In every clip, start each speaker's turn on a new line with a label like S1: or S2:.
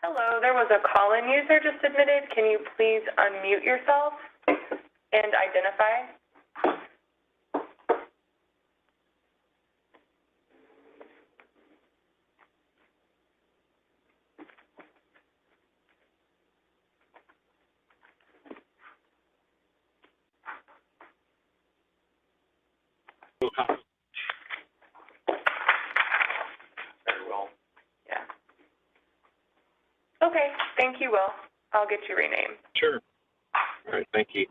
S1: Hello, there was a call-in user just admitted. Can you please unmute yourself and identify?
S2: Very well.
S1: Yeah. Okay, thank you, Will. I'll get you renamed.
S2: Sure. All right, thank you.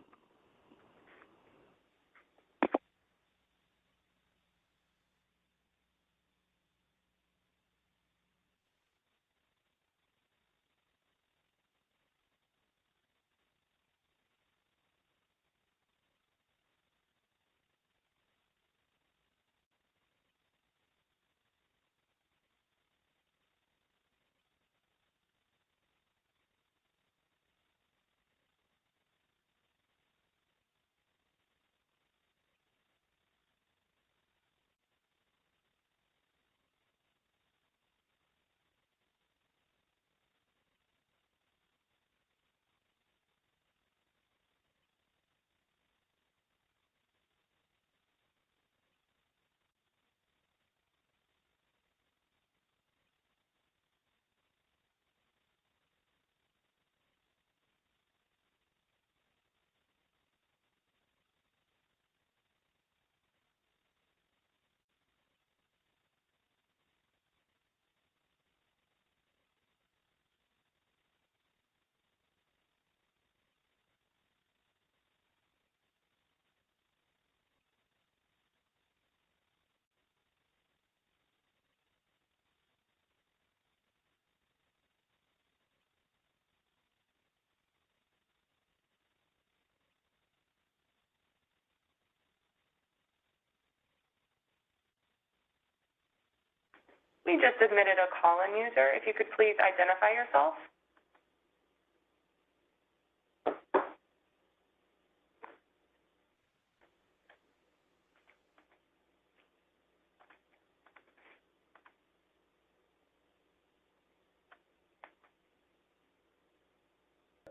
S1: We just admitted a call-in user. If you could please identify yourself.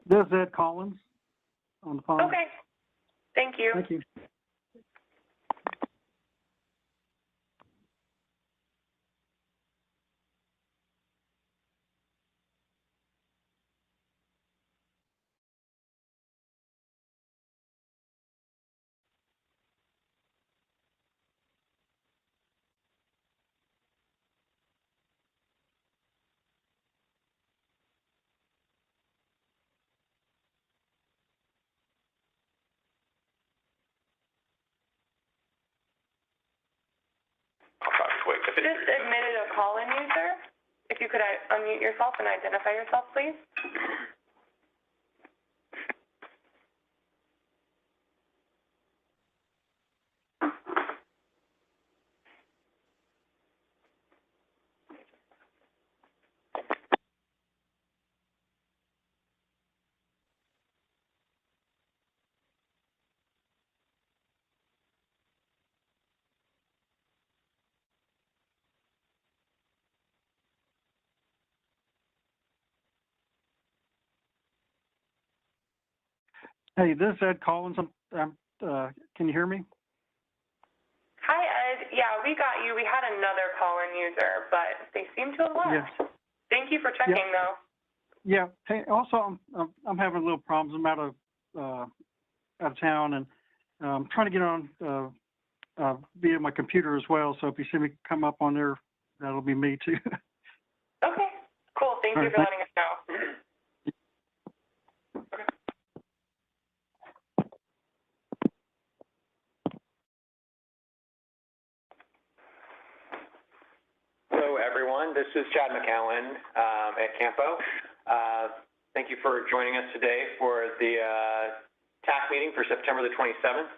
S3: This is Ed Collins on the phone.
S1: Okay, thank you.
S3: Thank you.
S2: I'll probably wait.
S1: Just admitted a call-in user. If you could unmute yourself and identify yourself, please.
S3: Hey, this is Ed Collins. Can you hear me?
S1: Hi, Ed. Yeah, we got you. We had another call-in user, but they seem to have left.
S3: Yes.
S1: Thank you for checking, though.
S3: Yeah. Hey, also, I'm having a little problems. I'm out of town, and I'm trying to get on via my computer as well. So if you see me come up on there, that'll be me too.
S1: Okay, cool. Thank you for letting us know.
S4: Hello, everyone. This is Chad McCowan at CAMPO. Thank you for joining us today for the TAC meeting for September the 27th.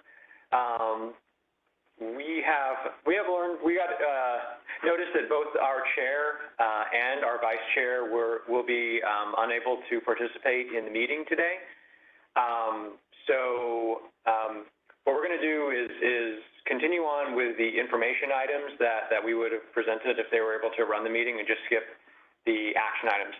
S4: We got notice that both our chair and our vice chair will be unable to participate in the meeting today. What we're going to do is continue on with the information items that we would have presented if they were able to run the meeting, and just skip the action items.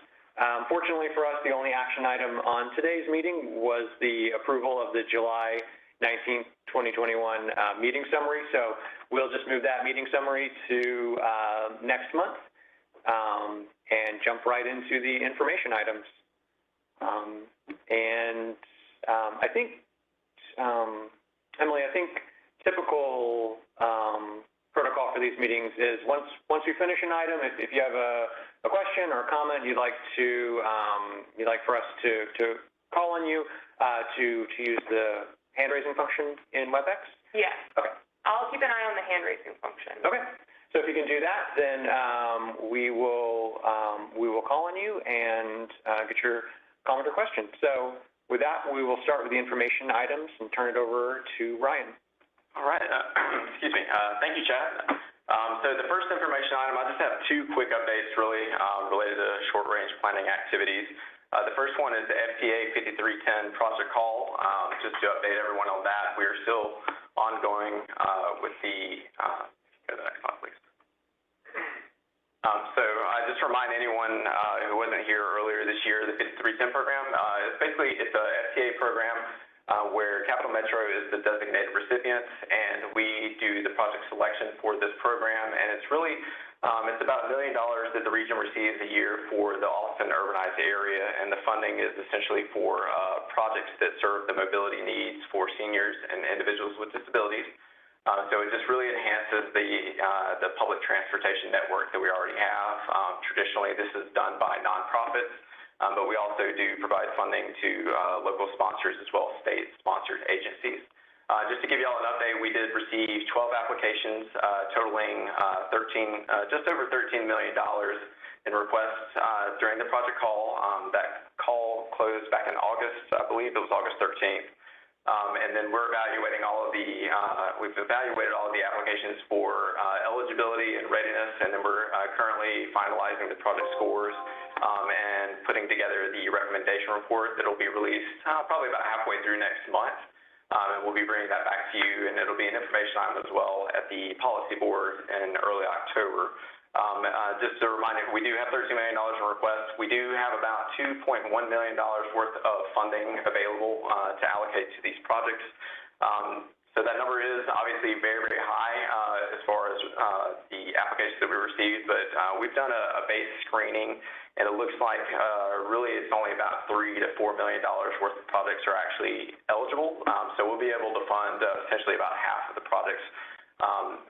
S4: Fortunately for us, the only action item on today's meeting was the approval of the July 19th, 2021 meeting summary. So we'll just move that meeting summary to next month and jump right into the information items. I think, Emily, I think typical protocol for these meetings is once we finish an item, if you have a question or a comment you'd like for us to call on you to use the hand raising function in WebEx?
S1: Yes.
S4: Okay.
S1: I'll keep an eye on the hand raising function.
S4: Okay. So if you can do that, then we will call on you and get your comment or question. So with that, we will start with the information items and turn it over to Ryan.
S5: All right. Excuse me. Thank you, Chad. So the first information item, I just have two quick updates really related to short-range planning activities. The first one is the FTA 5310 project call. Just to update everyone on that, we are still ongoing with the, go to the next slide, please. So I just remind anyone who wasn't here earlier this year, the 5310 program, it's a FTA program where Capital Metro is the designated recipient, and we do the project selection for this program. And it's really, it's about $1 million that the region receives a year for the Austin urbanized area, and the funding is essentially for projects that serve the mobility needs for seniors and individuals with disabilities. So it just really enhances the public transportation network that we already have. Traditionally, this is done by nonprofits, but we also do provide funding to local sponsors as well as state-sponsored agencies. Just to give you all an update, we did receive 12 applications totaling just over $13 million in requests during the project call. That call closed back in August, I believe it was August 13th. And then we're evaluating we've evaluated all of the applications for eligibility and readiness, and then we're currently finalizing the project scores and putting together the recommendation report that will be released probably about halfway through next month. And we'll be bringing that back to you, and it'll be an information item as well at the policy board in early October. Just a reminder, we do have $13 million in requests. We do have about $2.1 million worth of funding available to allocate to these projects. So that number is obviously very, very high as far as the applications that we received, but we've done a base screening, and it looks like really it's only about $3 to $4 million worth of projects are actually eligible. So we'll be able to fund essentially about half of the projects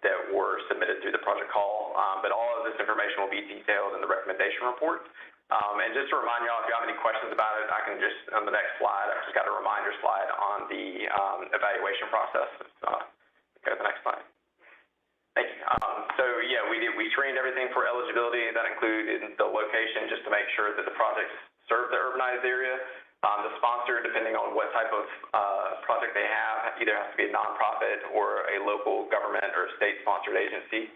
S5: that were submitted through the project call, but all of this information will be detailed in the recommendation report. And just to remind y'all, if you have any questions about it, I can just, on the next slide, I've just got a reminder slide on the evaluation process. Go to the next slide. Thank you. So yeah, we screened everything for eligibility. That included the location just to make sure that the projects serve the urbanized area. The sponsor, depending on what type of project they have, either has to be a nonprofit or a local government or state-sponsored agency.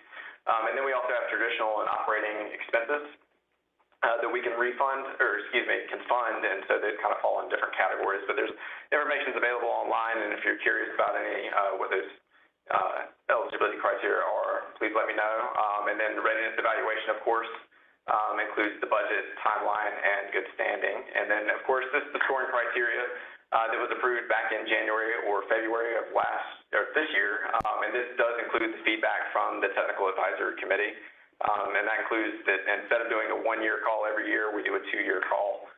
S5: And then we also have traditional and operating expenses that we can refund, or can fund, and so they kind of fall in different categories. But there's information available online, and if you're curious about any what those eligibility criteria are, please let me know. And then the readiness evaluation, of course, includes the budget, timeline, and good standing. And then, of course, the scoring criteria that was approved back in January or February of this year. And this does include the feedback from the Technical Advisory Committee. And that includes that instead of doing a one-year call every year, we do a two-year call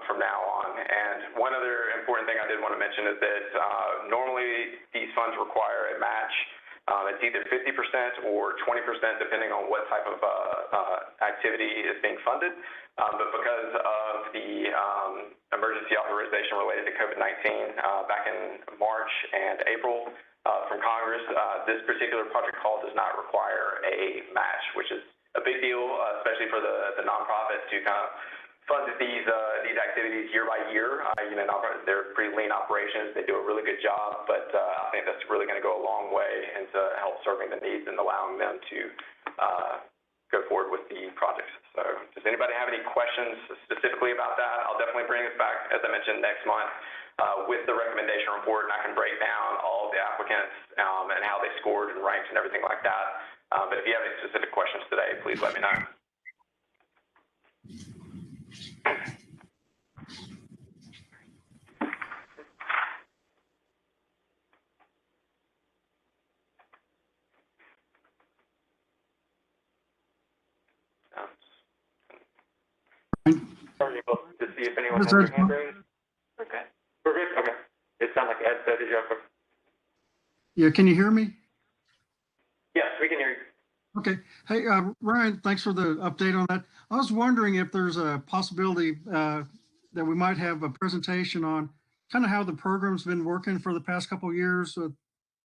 S5: from now on. And one other important thing I did want to mention is that normally these funds require a match. It's either 50% or 20%, depending on what type of activity is being funded. But because of the emergency authorization related to COVID-19 back in March and April from Congress, this particular project call does not require a match, which is a big deal, especially for the nonprofits to kind of fund these activities year by year. They're pretty lean operations. They do a really good job, but I think that's really going to go a long way into help serving the needs and allowing them to go forward with the projects. So does anybody have any questions specifically about that? I'll definitely bring this back, as I mentioned, next month with the recommendation report, and I can break down all of the applicants and how they scored and ranked and everything like that. But if you have any specific questions today, please let me know.
S4: Are you able to see if anyone has their hand raised?
S1: We're good.
S4: We're good? Okay. It sounded like Ed said, did you have a?
S3: Yeah, can you hear me?
S4: Yes, we can hear you.
S3: Okay. Hey, Ryan, thanks for the update on that. I was wondering if there's a possibility that we might have a presentation on kind of how the program's been working for the past couple of years with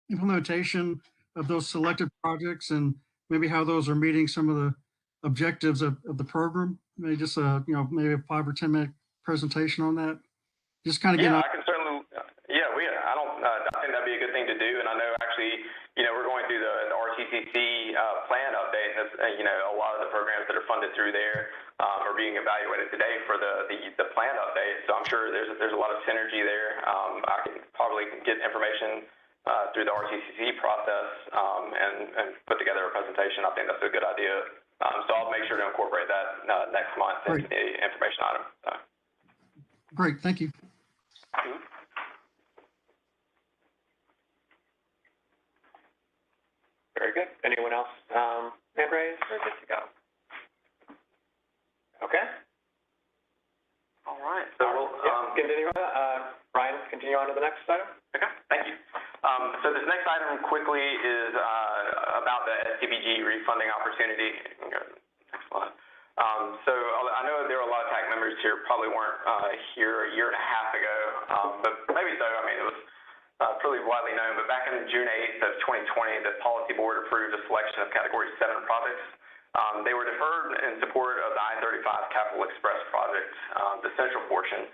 S3: implementation of those selected projects and maybe how those are meeting some of the objectives of the program. Maybe just maybe a 5 or 10 minute presentation on that. Just kind of get
S5: Yeah, I can certainly, I think that'd be a good thing to do. And I know actually, we're going through the RTCC plan update, and a lot of the programs that are funded through there are being evaluated today for the plan update. So I'm sure there's a lot of synergy there. I can probably get information through the RTCC process and put together a presentation. I think that's a good idea. So I'll make sure to incorporate that next month into the information item.
S3: Great, thank you.
S4: Mm-hmm. Very good. Anyone else? Hand raised? We're good to go. Okay.
S5: All right. So we'll
S4: continue. Ryan, continue on to the next item.
S5: Okay. Thank you. So this next item quickly is about the STBG refunding opportunity. Next slide. So I know there are a lot of TAC members here probably weren't here a year and a half ago, but maybe so. I mean, it was pretty widely known. But back in June 8th of 2020, the policy board approved a selection of Category 7 projects. They were deferred in support of the I-35 Capital Express project, the central portion.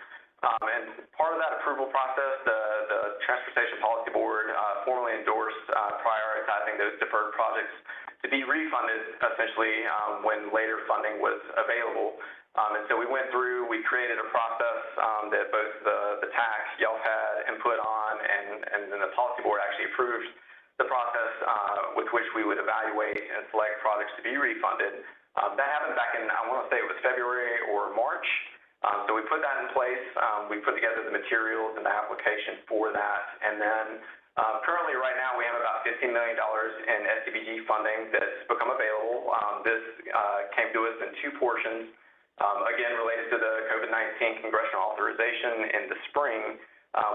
S5: And part of that approval process, the Transportation Policy Board formally endorsed prioritizing those deferred projects to be refunded essentially when later funding was available. And so we went through, we created a process that both the TAC, y'all had input on, and then the policy board actually approved the process with which we would evaluate and select projects to be refunded. That happened back in, I want to say it was February or March. So we put that in place. We put together the materials and the application for that. And then currently right now we have about $15 million in STBG funding that's become available. This came to us in two portions. Again, related to the COVID-19 congressional authorization in the spring,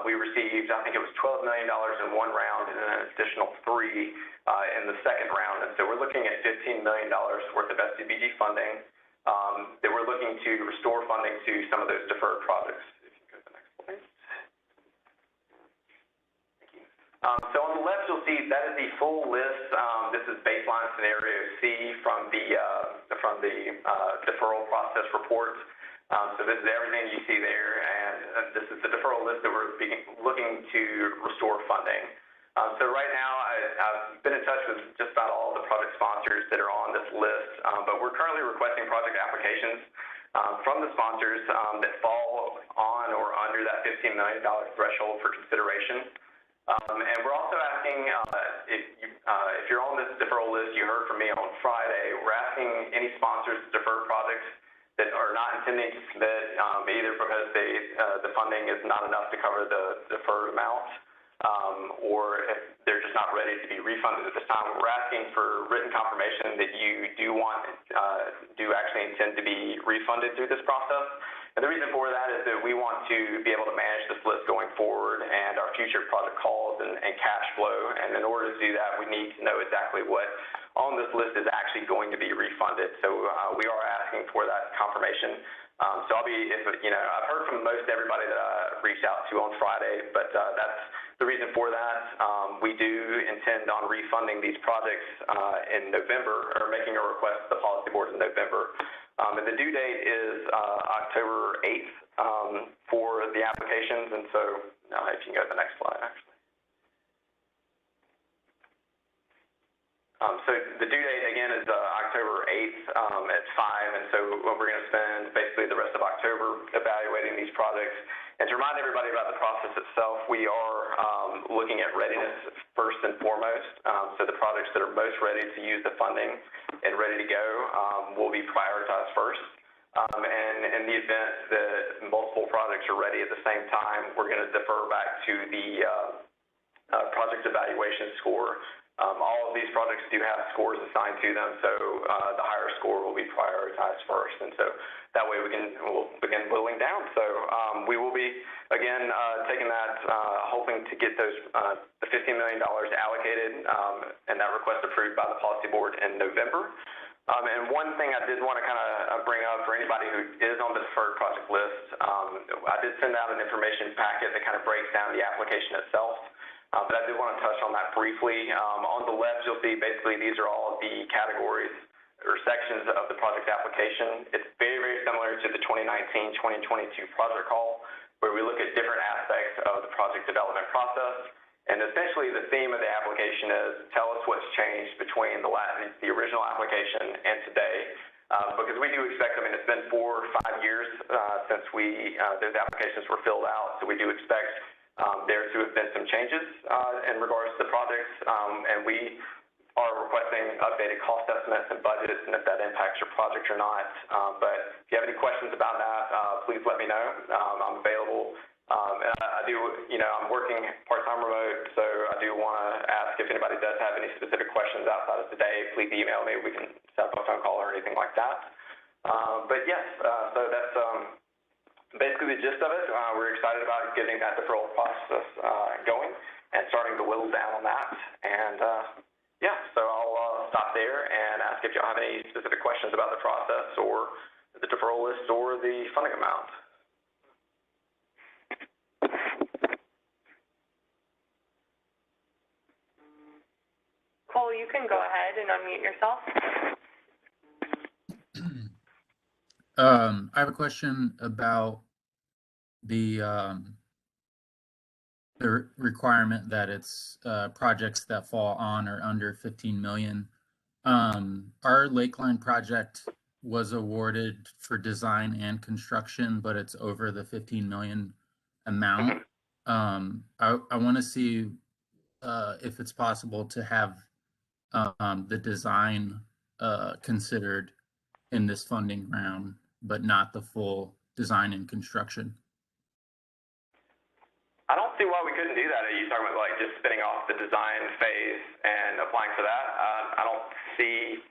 S5: we received, I think it was $12 million in one round and an additional $3 in the second round. And so we're looking at $15 million worth of STBG funding that we're looking to restore funding to some of those deferred projects. If you go to the next slide. Thank you. So on the left, you'll see that is the full list. This is baseline scenario C from the deferral process report. So this is everything you see there, and this is the deferral list that we're looking to restore funding. So right now, I've been in touch with just about all the project sponsors that are on this list, but we're currently requesting project applications from the sponsors that fall on or under that $15 million threshold for consideration. And we're also asking, if you're on this deferral list, you heard from me on Friday, we're asking any sponsors to defer projects that are not intending to submit either because the funding is not enough to cover the deferred amount, or if they're just not ready to be refunded at this time. We're asking for written confirmation that you do actually intend to be refunded through this process. And the reason for that is that we want to be able to manage this list going forward and our future project calls and cash flow. And in order to do that, we need to know exactly what on this list is actually going to be refunded. So we are asking for that confirmation. So I've heard from most everybody that I reached out to on Friday, but that's the reason for that. We do intend on refunding these projects in November, or making a request to the policy board in November. And the due date is October 8th for the applications. And so if you can go to the next slide, actually. So the due date, again, is October 8th at 5, and so we're going to spend basically the rest of October evaluating these projects. And to remind everybody about the process itself, we are looking at readiness first and foremost. So the projects that are most ready to use the funding and ready to go will be prioritized first. And in the event that multiple projects are ready at the same time, we're going to defer back to the project evaluation score All of these projects do have scores assigned to them, so the higher score will be prioritized first, and so that way we'll begin whittling down. So we will be, again, taking that, hoping to get those the $15 million allocated and that request approved by the policy board in November. And one thing I did want to kind of bring up for anybody who is on the deferred project list, I did send out an information packet that kind of breaks down the application itself. But I did want to touch on that briefly. On the left, you'll see basically these are all of the categories or sections of the project application. It's very, very similar to the 2019-2022 project call, where we look at different aspects of the project development process. And essentially the theme of the application is tell us what's changed between the original application and today. Because we do expect, I mean, it's been 4 or 5 years since those applications were filled out, so we do expect there to have been some changes in regards to the projects, and we are requesting updated cost estimates and budgets and if that impacts your project or not. But if you have any questions about that, please let me know. I'm available. And I do, I'm working part-time remote, so I do want to ask if anybody does have any specific questions outside of today, please email me. We can set up a phone call or anything like that. But yes, so that's basically the gist of it. We're excited about getting that deferral process going and starting to whittle down on that. And yeah, so I'll stop there and ask if y'all have any specific questions about the process or the deferral list or the funding amount.
S1: Cole, you can go ahead and unmute yourself.
S6: I have a question about the requirement that it's projects that fall on or under 15 million. Our Lakeline project was awarded for design and construction, but it's over the 15 million amount. I want to see if it's possible to have the design considered in this funding round, but not the full design and construction.
S5: I don't see why we couldn't do that. Are you talking about like just spinning off the design phase and applying for that? I don't see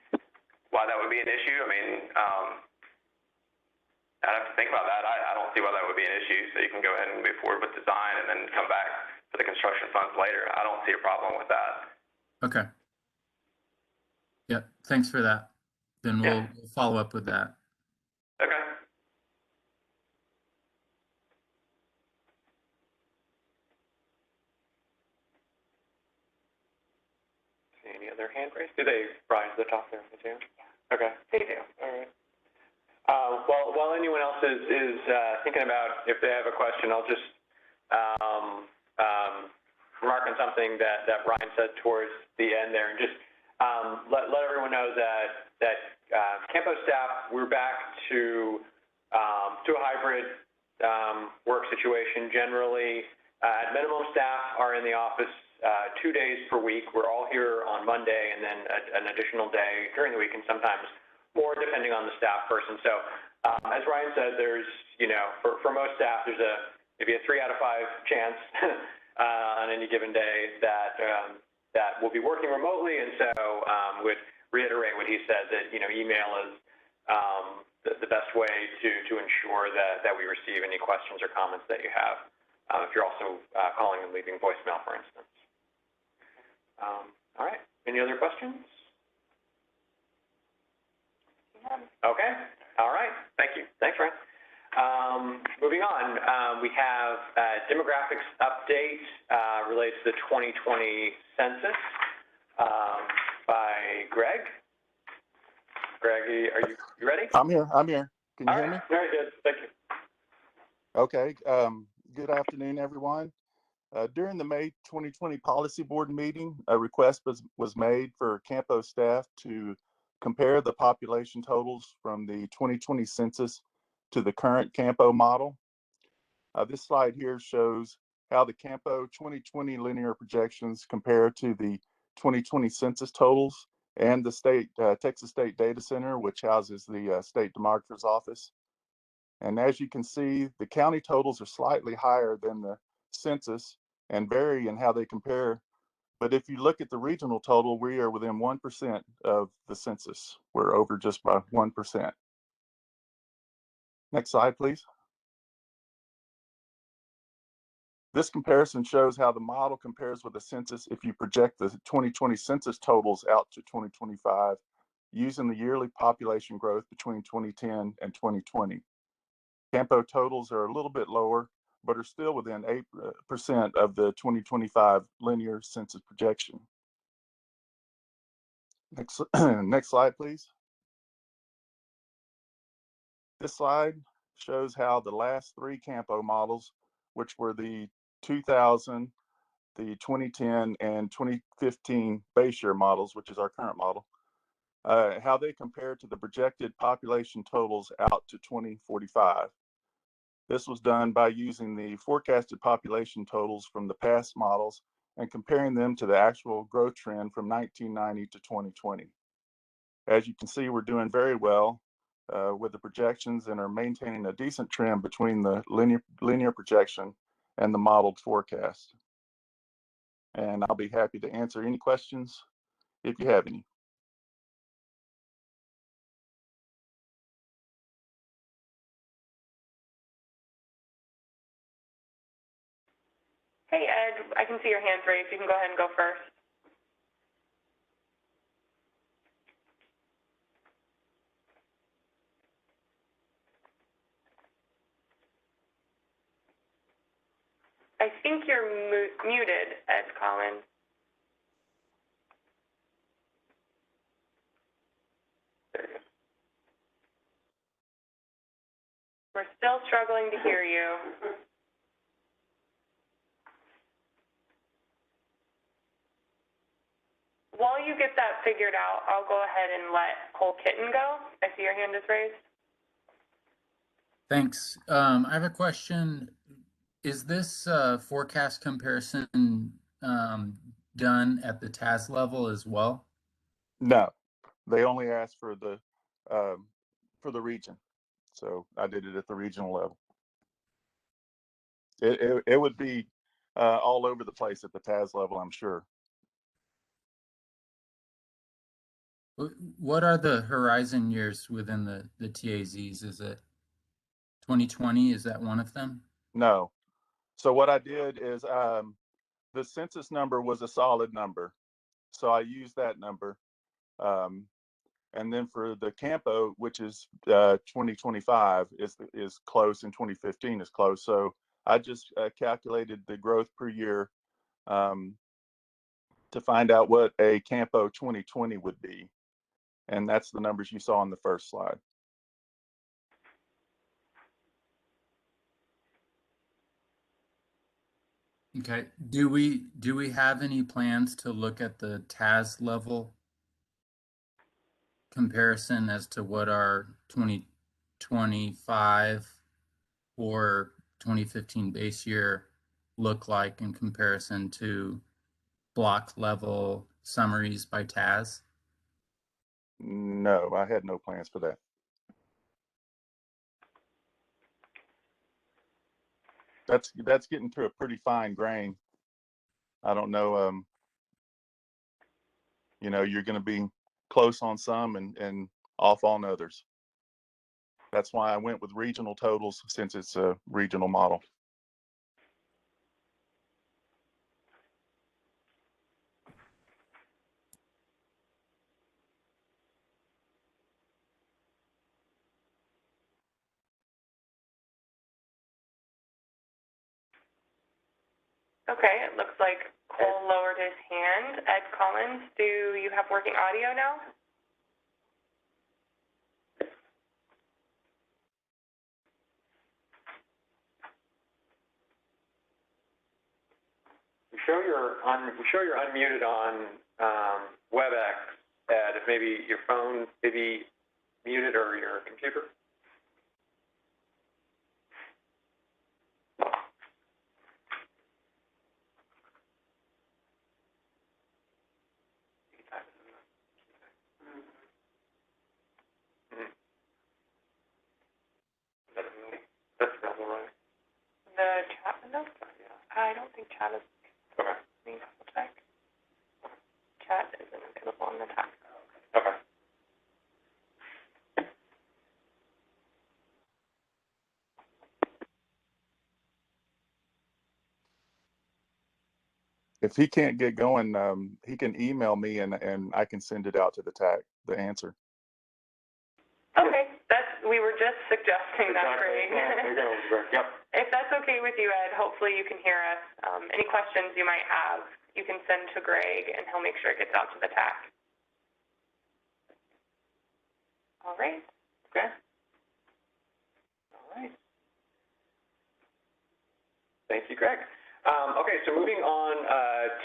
S5: why that would be an issue. I mean, I'd have to think about that. I don't see why that would be an issue. So you can go ahead and move forward with design and then come back for the construction funds later. I don't see a problem with that.
S6: Okay. Yep. Thanks for that. Then we'll follow up with that.
S5: Okay.
S4: See any other hand raised? Do they rise to the top there? They do? Okay. They do. All right. While anyone else is thinking about if they have a question, I'll just remark on something that Brian said towards the end there, and just let everyone know that CAMPO staff, we're back to a hybrid work situation. Generally, at minimum, staff are in the office 2 days per week. We're all here on Monday, and then an additional day during the week, and sometimes more depending on the staff person. So as Ryan said, there's, for most staff, there's maybe a 3 out of 5 chance on any given day that we'll be working remotely, and so would reiterate what he said, that email is the best way to ensure that we receive any questions or comments that you have. If you're also calling and leaving voicemail, for instance. All right. Any other questions? Okay. All right. Thank you. Thanks, Ryan. Moving on, we have demographics update related to the 2020 census by Greg. Greg, are you ready?
S7: I'm here. Can you hear me?
S4: Very good. Thank you.
S7: Okay. Good afternoon, everyone. During the May 2020 Policy Board meeting, a request was made for CAMPO staff to compare the population totals from the 2020 census to the current CAMPO model. This slide here shows how the CAMPO 2020 linear projections compare to the 2020 census totals and the Texas State Data Center, which houses the State Demographer's Office. And as you can see, the county totals are slightly higher than the census and vary in how they compare But if you look at the regional total, we are within 1% of the census. We're over just by 1%. Next slide, please. This comparison shows how the model compares with the census if you project the 2020 census totals out to 2025 using the yearly population growth between 2010 and 2020. CAMPO totals are a little bit lower, but are still within 8% of the 2025 linear census projection. Next slide, please. This slide shows how the last three CAMPO models, which were the 2000, the 2010, and 2015 base year models, which is our current model, how they compare to the projected population totals out to 2045. This was done by using the forecasted population totals from the past models and comparing them to the actual growth trend from 1990 to 2020. As you can see, we're doing very well with the projections and are maintaining a decent trend between the linear projection and the modeled forecast. And I'll be happy to answer any questions if you have any.
S1: Hey, Ed, I can see your hands raised. You can go ahead and go first. I think you're muted, Ed Collins. We're still struggling to hear you. While you get that figured out, I'll go ahead and let Cole Kitten go. I see your hand is raised.
S6: Thanks. I have a question. Is this forecast comparison done at the TAS level as well?
S7: No, they only asked for the region, so I did it at the regional level. It would be all over the place at the TAS level, I'm sure.
S6: What are the horizon years within the TAZs? Is it 2020? Is that one of them?
S7: No. So what I did is the census number was a solid number, so I used that number. And then for the CAMPO, which is 2025, is close, and 2015 is close. So I just calculated the growth per year to find out what a CAMPO 2020 would be. And that's the numbers you saw on the first slide.
S6: Okay. Do we have any plans to look at the TAS level comparison as to what our 2025 or 2015 base year look like in comparison to block level summaries by TAS?
S7: No, I had no plans for that. That's getting to a pretty fine grain. I don't know, you know, you're going to be close on some and off on others. That's why I went with regional totals, since it's a regional model.
S1: Okay, it looks like Cole lowered his hand. Ed Collins, do you have working audio now?
S4: We show you're unmuted on WebEx, Ed. If maybe your phone may be muted, or your computer. That's available, right?
S1: The chat window? I don't think chat is.
S4: Okay.
S1: Let me double check. on the task.
S4: Okay.
S7: If he can't get going, he can email me and I can send it out to the TAC, the answer.
S1: Okay, we were just suggesting that,
S4: Exactly.
S1: Greg.
S4: Yeah, there you go, Greg. Yep.
S1: If that's okay with you, Ed, hopefully you can hear us. Any questions you might have, you can send to Greg, and he'll make sure it gets out to the TAC. All right.
S4: Okay. All right. Thank you, Greg. Okay, so moving on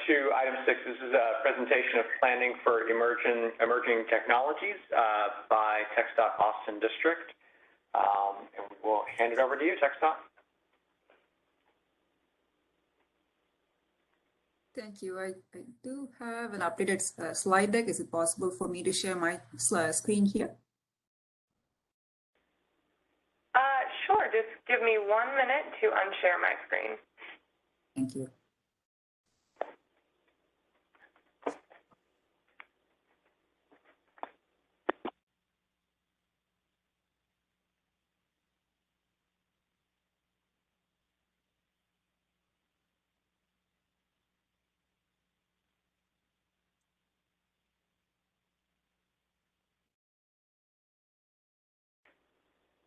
S4: to item 6. This is a presentation of planning for emerging technologies by TxDOT Austin District. And we'll hand it over to you, TxDOT.
S8: Thank you. I do have an updated slide deck. Is it possible for me to share my screen here?
S1: Sure. Just give me 1 minute to unshare my screen.
S8: Thank you.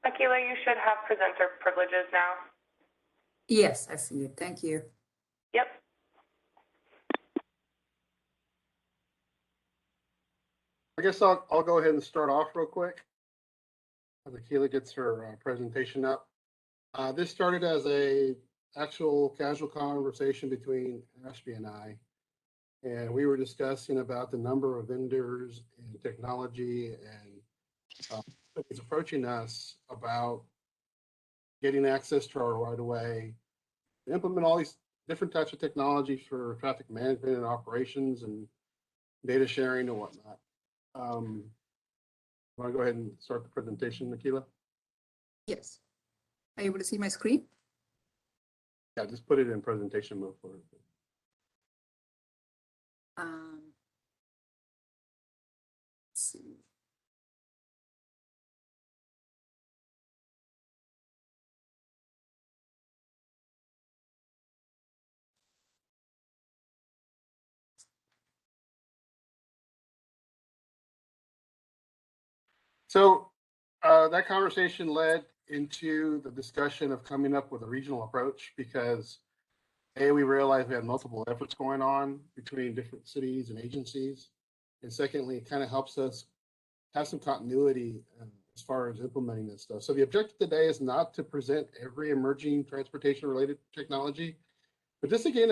S1: Akila, you should have presenter privileges now.
S8: Yes, I see it. Thank you.
S1: Yep.
S9: I guess I'll go ahead and start off real quick as Akila gets her presentation up. This started as a actual casual conversation between Ashby and I, and we were discussing about the number of vendors and technology and it's approaching us about getting access to our right of way, implement all these different types of technologies for traffic management and operations and data sharing and whatnot. Want to go ahead and start the presentation, Akila?
S8: Yes. Are you able to see my screen?
S9: Yeah, just put it in presentation mode for it.
S8: Let's see.
S9: So that conversation led into the discussion of coming up with a regional approach because we realized we had multiple efforts going on between different cities and agencies. And secondly, it kind of helps us have some continuity as far as implementing this stuff. So the objective today is not to present every emerging transportation related technology, but just to gain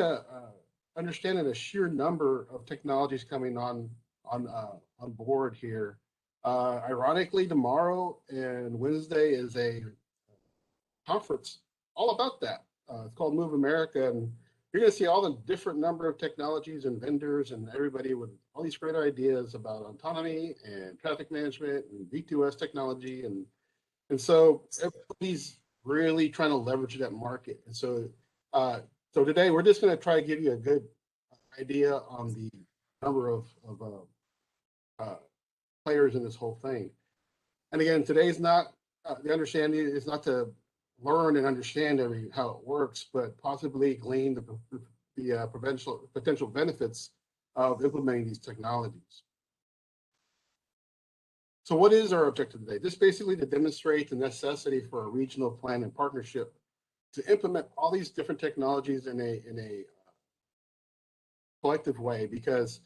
S9: understanding a sheer number of technologies coming on board here. Ironically, tomorrow and Wednesday is a conference all about that. It's called Move America, and you're going to see all the different number of technologies and vendors and everybody with all these great ideas about autonomy and traffic management and V2S technology. And so everybody's really trying to leverage that market. And so, so today we're just going to try to give you a good idea on the number of players in this whole thing. And again, today's not, the understanding is not to learn and understand how it works, but possibly glean the potential benefits of implementing these technologies. So what is our objective today? This basically to demonstrate the necessity for a regional plan and partnership to implement all these different technologies in a collective way, because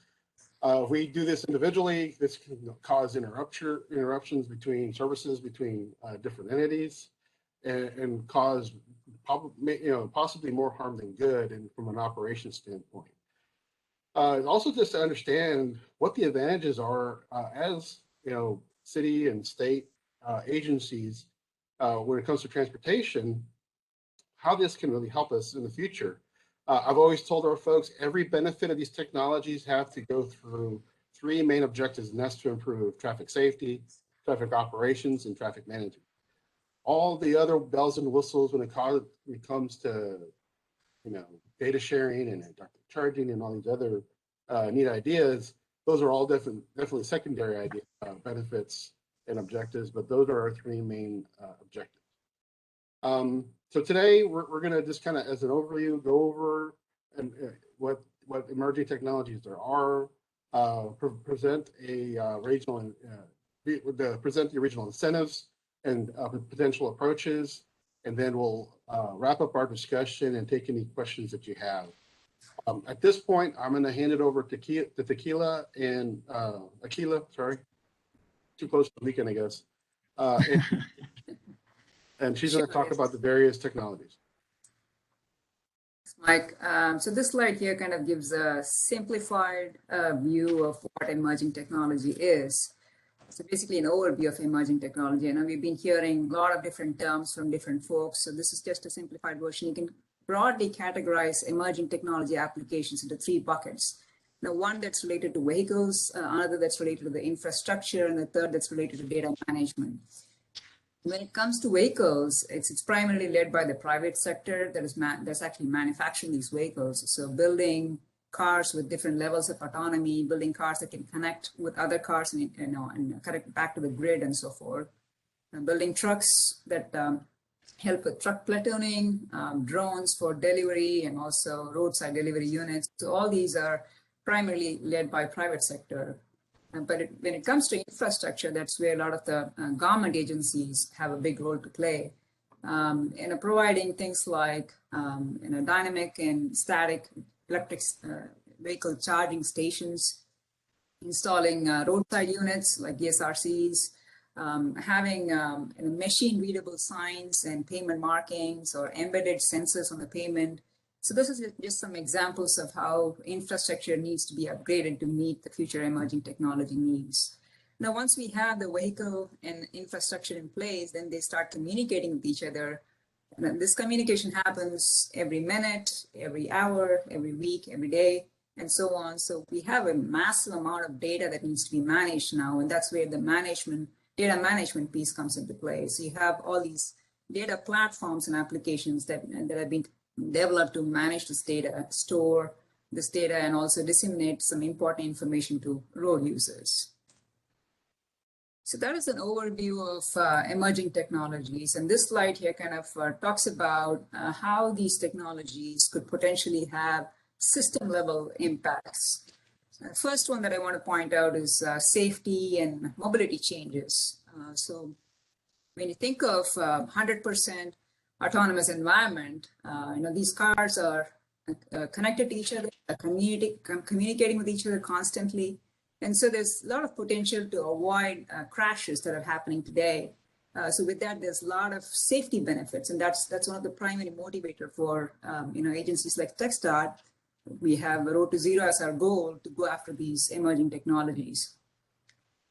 S9: if we do this individually, this can cause interruptions between services, between different entities, and cause possibly more harm than good, and from an operations standpoint. Also, just to understand what the advantages are as city and state agencies when it comes to transportation, how this can really help us in the future. I've always told our folks every benefit of these technologies have to go through 3 main objectives, and that's to improve traffic safety, traffic operations, and traffic management. All the other bells and whistles when it comes to data sharing and charging and all these other neat ideas, those are all definitely secondary idea, benefits and objectives, but those are our three main objectives. So today we're going to just kind of, as an overview, go over and what emerging technologies there are, present a regional, present the regional incentives and potential approaches, and then we'll wrap up our discussion and take any questions that you have. At this point, I'm going to hand it over to Tequila and Aquila, sorry, too close to the weekend, I guess. And she's going to talk about the various technologies.
S8: Mike, so this slide here kind of gives a simplified view of what emerging technology is. So basically an overview of emerging technology. And we've been hearing a lot of different terms from different folks. So this is just a simplified version. You can broadly categorize emerging technology applications into three buckets. Now, one that's related to vehicles, another that's related to the infrastructure, and the third that's related to data management. When it comes to vehicles, it's primarily led by the private sector that's actually manufacturing these vehicles. So building cars with different levels of autonomy, building cars that can connect with other cars and connect back to the grid and so forth. And building trucks that help with truck platooning, drones for delivery, and also roadside delivery units. So all these are primarily led by private sector. But when it comes to infrastructure, that's where a lot of the government agencies have a big role to play in providing things like dynamic and static electric vehicle charging stations, installing roadside units like ESRCs, having machine-readable signs and payment markings or embedded sensors on the payment. So this is just some examples of how infrastructure needs to be upgraded to meet the future emerging technology needs. Now, once we have the vehicle and infrastructure in place, then they start communicating with each other. And this communication happens every minute, every hour, every week, every day, and so on. So we have a massive amount of data that needs to be managed now, and that's where the data management piece comes into play. So you have all these data platforms and applications that have been developed to manage this data, store this data, and also disseminate some important information to road users. So that is an overview of emerging technologies. And this slide here kind of talks about how these technologies could potentially have system-level impacts. The first one that I want to point out is safety and mobility changes. So when you think of 100% autonomous environment, these cars are connected to each other, communicating with each other constantly. And so there's a lot of potential to avoid crashes that are happening today. So with that, there's a lot of safety benefits, and that's one of the primary motivator for agencies like TxDOT. We have a Road to Zero as our goal to go after these emerging technologies.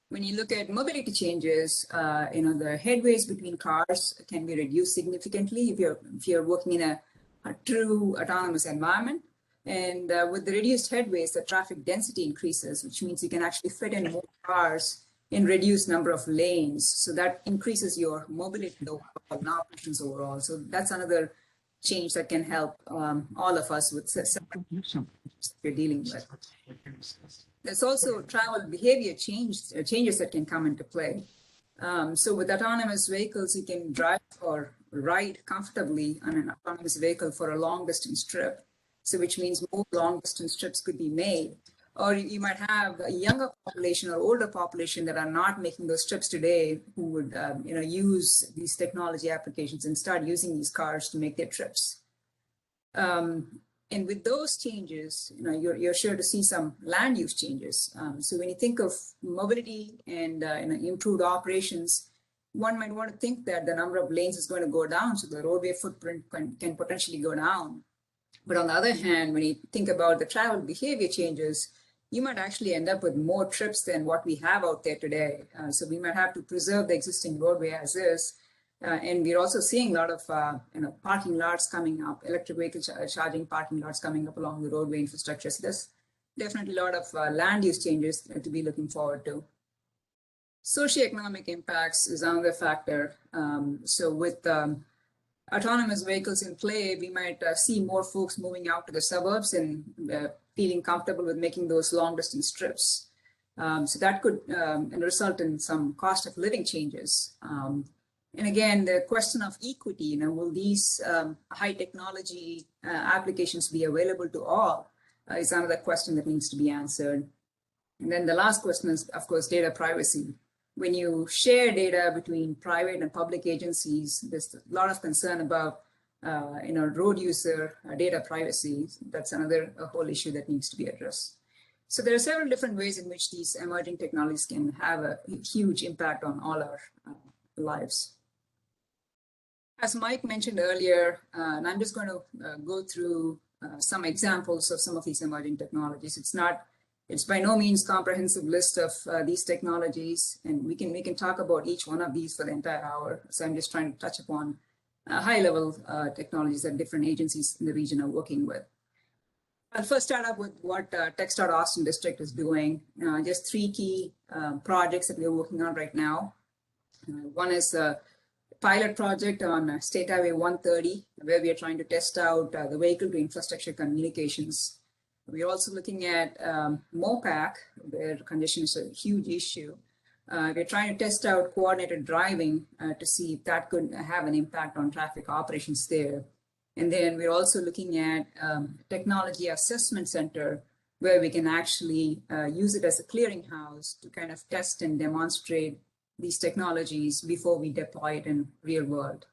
S8: When you look at mobility changes, the headways between cars can be reduced significantly if you're working in a true autonomous environment. And with the reduced headways, the traffic density increases, which means you can actually fit in more cars in reduced number of lanes. So that increases your mobility and operations overall. So that's another change that can help all of us with we're dealing with. There's also travel behavior changes that can come into play. So with autonomous vehicles, you can drive or ride comfortably on an autonomous vehicle for a long distance trip. So which means more long distance trips could be made. Or you might have a younger population or older population that are not making those trips today who would use these technology applications and start using these cars to make their trips. And with those changes, you're sure to see some land use changes. So when you think of mobility and improved operations, one might want to think that the number of lanes is going to go down, so the roadway footprint can potentially go down. But on the other hand, when you think about the travel behavior changes, you might actually end up with more trips than what we have out there today. So we might have to preserve the existing roadway as is. And we're also seeing a lot of parking lots coming up, electric vehicle charging parking lots coming up along the roadway infrastructure. So there's definitely a lot of land use changes to be looking forward to. Socioeconomic impacts is another factor. So with autonomous vehicles in play, we might see more folks moving out to the suburbs and feeling comfortable with making those long distance trips. So that could result in some cost of living changes. And again, the question of equity, will these high technology applications be available to all is another question that needs to be answered. And then the last question is, of course, data privacy. When you share data between private and public agencies, there's a lot of concern about road user data privacy. That's another whole issue that needs to be addressed. So there are several different ways in which these emerging technologies can have a huge impact on all our lives. As Mike mentioned earlier, and I'm just going to go through some examples of some of these emerging technologies. It's by no means comprehensive list of these technologies, and we can talk about each one of these for the entire hour. So I'm just trying to touch upon high-level technologies that different agencies in the region are working with. I'll first start up with what TxDOT Austin District is doing. Just three key projects that we're working on right now. One is a pilot project on State Highway 130, where we are trying to test out the vehicle to infrastructure communications. We're also looking at MOPAC, where congestion is a huge issue. We're trying to test out coordinated driving to see if that could have an impact on traffic operations there. And then we're also looking at technology assessment center, where we can actually use it as a clearinghouse to kind of test and demonstrate these technologies before we deploy it in real world.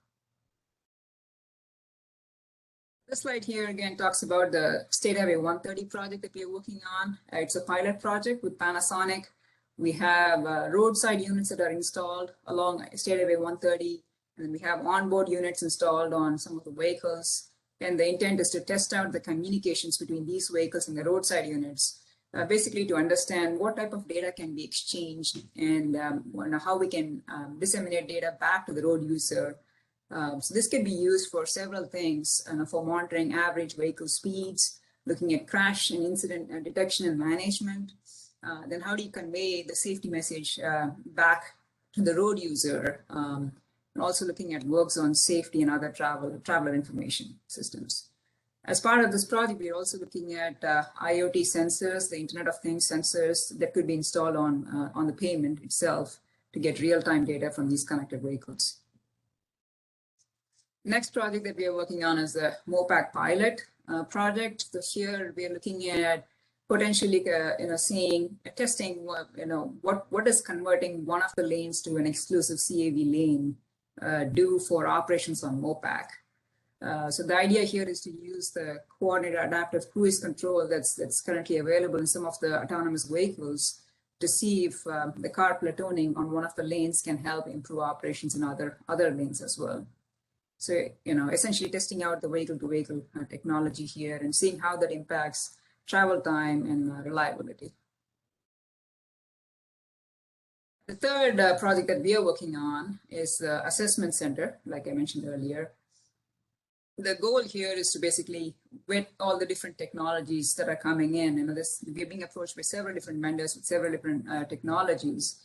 S8: This slide here again talks about the State Highway 130 project that we're working on. It's a pilot project with Panasonic. We have roadside units that are installed along State Highway 130, and we have onboard units installed on some of the vehicles. And the intent is to test out the communications between these vehicles and the roadside units, basically to understand what type of data can be exchanged and how we can disseminate data back to the road user. So this can be used for several things, for monitoring average vehicle speeds, looking at crash and incident detection and management. Then how do you convey the safety message back to the road user? And also looking at work zone safety and other traveler information systems. As part of this project, we're also looking at IoT sensors, the Internet of Things sensors that could be installed on the pavement itself to get real-time data from these connected vehicles. Next project that we are working on is the MOPAC pilot project. So here we are looking at potentially, testing, what does converting one of the lanes to an exclusive CAV lane do for operations on MOPAC. So the idea here is to use the coordinated adaptive cruise control that's currently available in some of the autonomous vehicles to see if the car platooning on one of the lanes can help improve operations in other lanes as well. So, essentially testing out the vehicle-to-vehicle technology here and seeing how that impacts travel time and reliability. The third project that we are working on is the assessment center, like I mentioned earlier. The goal here is to basically vet all the different technologies that are coming in. We're being approached by several different vendors with several different technologies.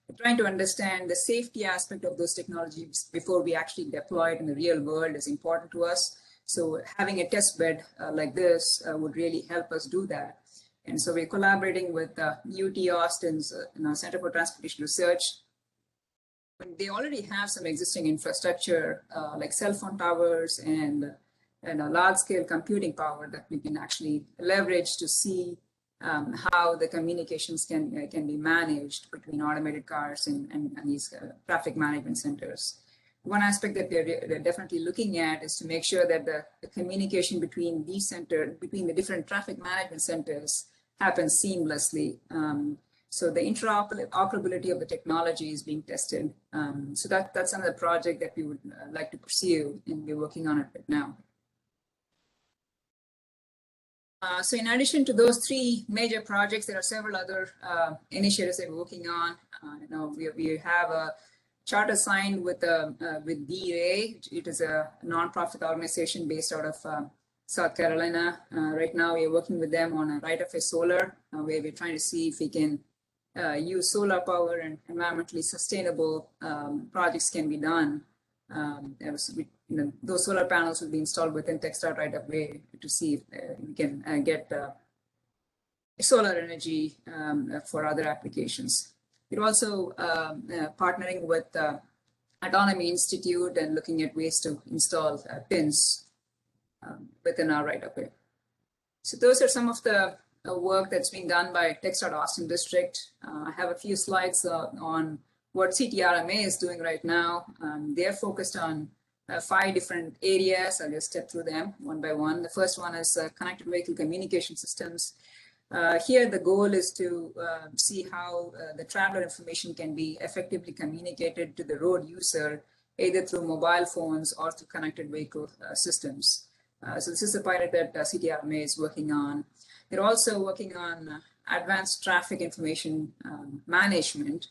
S8: We're trying to understand the safety aspect of those technologies before we actually deploy it in the real world is important to us. So having a test bed like this would really help us do that. And so we're collaborating with UT Austin's Center for Transportation Research. They already have some existing infrastructure like cell phone towers and a large-scale computing power that we can actually leverage to see how the communications can be managed between automated cars and these traffic management centers. One aspect that they're definitely looking at is to make sure that the communication between the different traffic management centers happens seamlessly. So the interoperability of the technology is being tested. So that's another project that we would like to pursue, and we're working on it right now. So in addition to those three major projects, there are several other initiatives that we're working on. We have a charter signed with DEA. It is a nonprofit organization based out of South Carolina. Right now, we are working with them on a right-of-way solar, where we're trying to see if we can use solar power and environmentally sustainable projects can be done. Those solar panels will be installed within TxDOT right of way to see if we can get solar energy for other applications. We're also partnering with Autonomy Institute and looking at ways to install pins within our right-of-way. So those are some of the work that's being done by TechStart Austin District. I have a few slides on what CTRMA is doing right now. They're focused on 5 different areas. I'll just step through them one by one. The first one is connected vehicle communication systems. Here, the goal is to see how the traveler information can be effectively communicated to the road user, either through mobile phones or through connected vehicle systems. So this is a pilot that CTRMA is working on. They're also working on advanced traffic information management.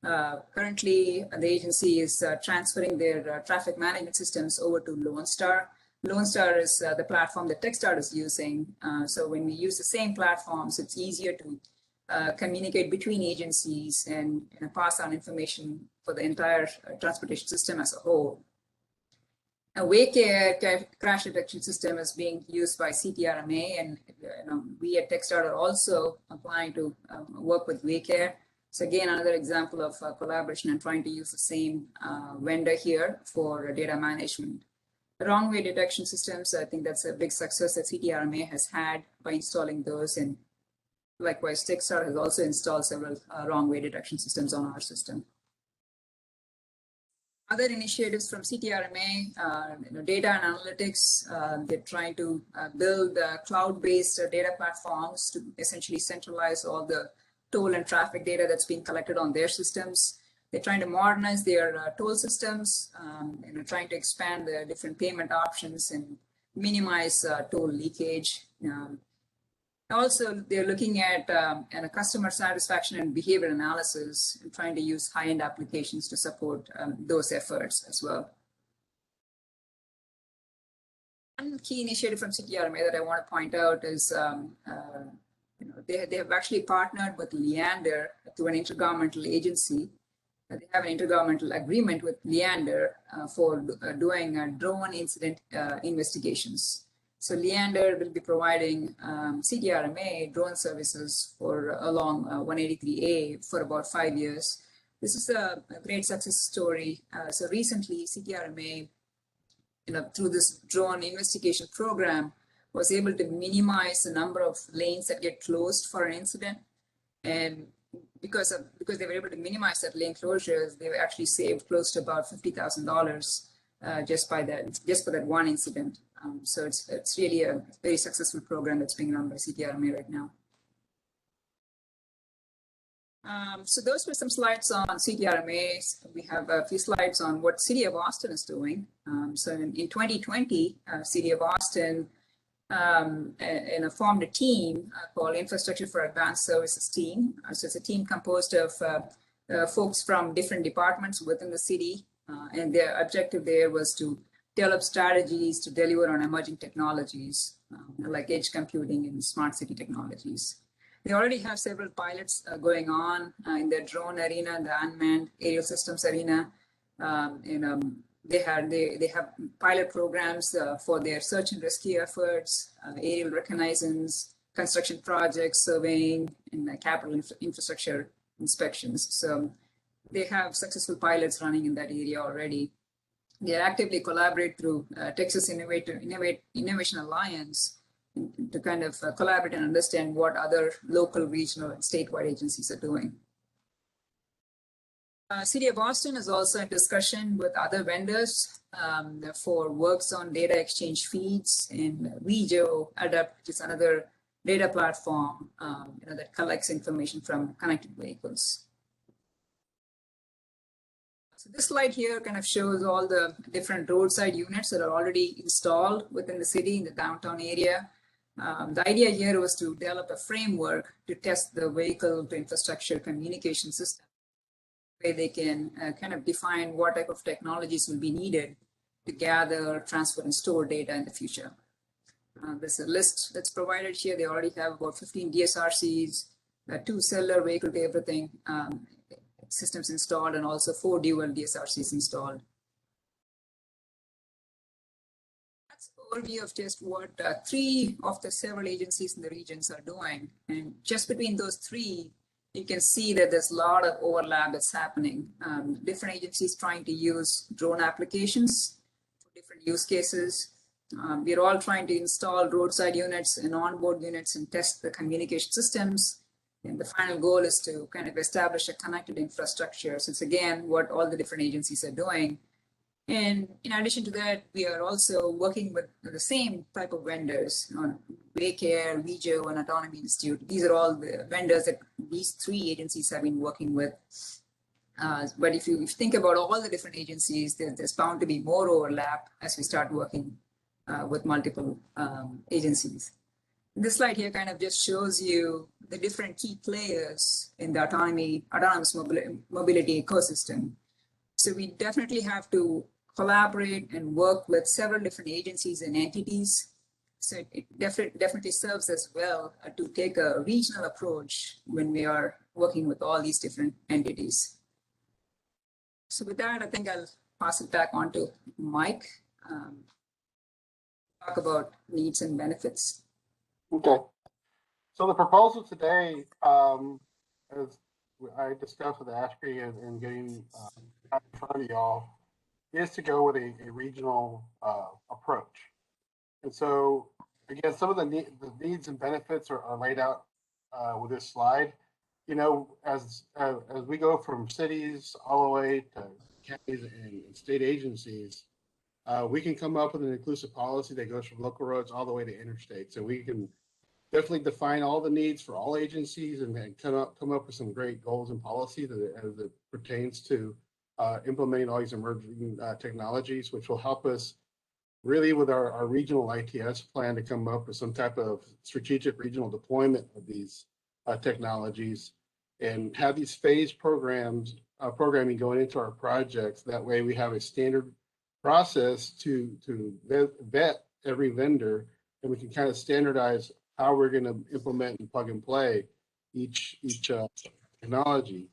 S8: Currently, the agency is transferring their traffic management systems over to Lone Star. Lone Star is the platform that TechStart is using. So when we use the same platforms, it's easier to communicate between agencies and pass on information for the entire transportation system as a whole. A Waycare crash detection system is being used by CTRMA, and we at TechStart are also applying to work with Waycare. So again, another example of collaboration and trying to use the same vendor here for data management. Wrong way detection systems, I think that's a big success that CTRMA has had by installing those. And likewise, TechStart has also installed several wrong way detection systems on our system. Other initiatives from CTRMA, data and analytics, they're trying to build cloud-based data platforms to essentially centralize all the toll and traffic data that's being collected on their systems. They're trying to modernize their toll systems, trying to expand the different payment options and minimize toll leakage. Also, they're looking at customer satisfaction and behavior analysis and trying to use high-end applications to support those efforts as well. One key initiative from CTRMA that I want to point out is they have actually partnered with Leander through an intergovernmental agency. They have an intergovernmental agreement with Leander for doing drone incident investigations. So Leander will be providing CTRMA drone services for along 183A for about 5 years. This is a great success story. So recently, CTRMA, through this drone investigation program, was able to minimize the number of lanes that get closed for an incident. And because they were able to minimize that lane closures, they actually saved close to about $50,000 just for that one incident. So it's really a very successful program that's being run by CTRMA right now. So those were some slides on CTRMA. We have a few slides on what City of Austin is doing. So in 2020, City of Austin formed a team called Infrastructure for Advanced Services team. So it's a team composed of folks from different departments within the city. And their objective there was to develop strategies to deliver on emerging technologies like edge computing and smart city technologies. They already have several pilots going on in the drone arena, the unmanned aerial systems arena. They have pilot programs for their search and rescue efforts, aerial reconnaissance, construction projects, surveying, and capital infrastructure inspections. So they have successful pilots running in that area already. They actively collaborate through Texas Innovation Alliance to kind of collaborate and understand what other local, regional, and statewide agencies are doing. City of Austin is also in discussion with other vendors for works on data exchange feeds, and Regio Adapt, which is another data platform that collects information from connected vehicles. So this slide here kind of shows all the different roadside units that are already installed within the city in the downtown area. The idea here was to develop a framework to test the vehicle to infrastructure communication system, where they can kind of define what type of technologies will be needed to gather, transfer, and store data in the future. There's a list that's provided here. They already have about 15 DSRCs, 2 cellular vehicle to everything systems installed, and also 4 dual DSRCs installed. That's overview of just what 3 of the several agencies in the regions are doing. And just between those 3, you can see that there's a lot of overlap that's happening. Different agencies trying to use drone applications for different use cases. We're all trying to install roadside units and onboard units and test the communication systems. And the final goal is to kind of establish a connected infrastructure. So it's again what all the different agencies are doing. And in addition to that, we are also working with the same type of vendors, Waycare, Vigio, and Autonomy Institute. These are all the vendors that these 3 agencies have been working with. But if you think about all the different agencies, there's bound to be more overlap as we start working with multiple agencies. This slide here kind of just shows you the different key players in the autonomous mobility ecosystem. So we definitely have to collaborate and work with several different agencies and entities. So it definitely serves as well to take a regional approach when we are working with all these different entities. So with that, I think I'll pass it back on to Mike. Talk about needs and benefits.
S9: Okay. So the proposal today, as I discussed with Ashby and getting out in front of y'all, is to go with a regional approach. And so, again, some of the needs and benefits are laid out with this slide. You know, as we go from cities all the way to counties and state agencies, we can come up with an inclusive policy that goes from local roads all the way to interstates. And we can definitely define all the needs for all agencies and come up with some great goals and policies as it pertains to implementing all these emerging technologies, which will help us really with our regional ITS plan to come up with some type of strategic regional deployment of these technologies and have these phased programming going into our projects. That way we have a standard process to vet every vendor, and we can kind of standardize how we're going to implement and plug and play each technology.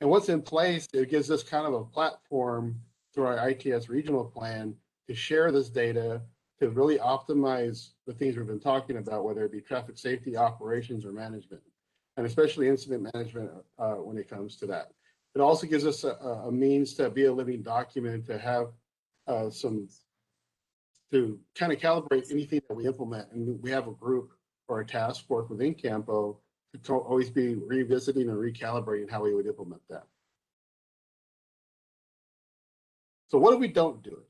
S9: And once in place, it gives us kind of a platform through our ITS regional plan to share this data to really optimize the things we've been talking about, whether it be traffic safety, operations, or management, and especially incident management when it comes to that. It also gives us a means to be a living document, to have to kind of calibrate anything that we implement. And we have a group or a task force within CAMPO to always be revisiting and recalibrating how we would implement that. So what if we don't do it?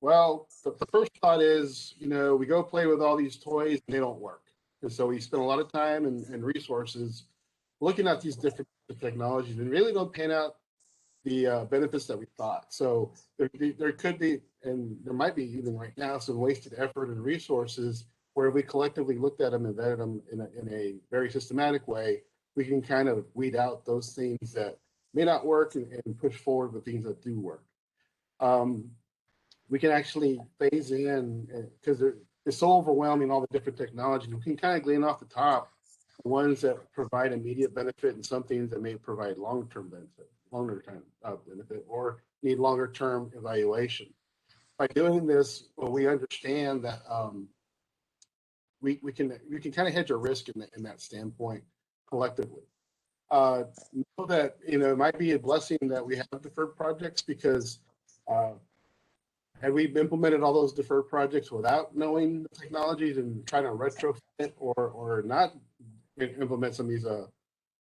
S9: Well, the first thought is, you know, we go play with all these toys and they don't work. And so we spend a lot of time and resources looking at these different technologies and really don't pan out the benefits that we thought. So there could be, and there might be even right now, some wasted effort and resources where we collectively looked at them and vetted them in a very systematic way. We can kind of weed out those things that may not work and push forward with things that do work. We can actually phase in, because it's so overwhelming, all the different technologies. We can kind of glean off the top the ones that provide immediate benefit and some things that may provide long-term benefit, benefit, or need longer-term evaluation. By doing this, well, we understand that we can kind of hedge our risk in that standpoint collectively. Know that, you know, it might be a blessing that we have deferred projects, because had we implemented all those deferred projects without knowing the technologies and trying to retrofit it or not implement some of these,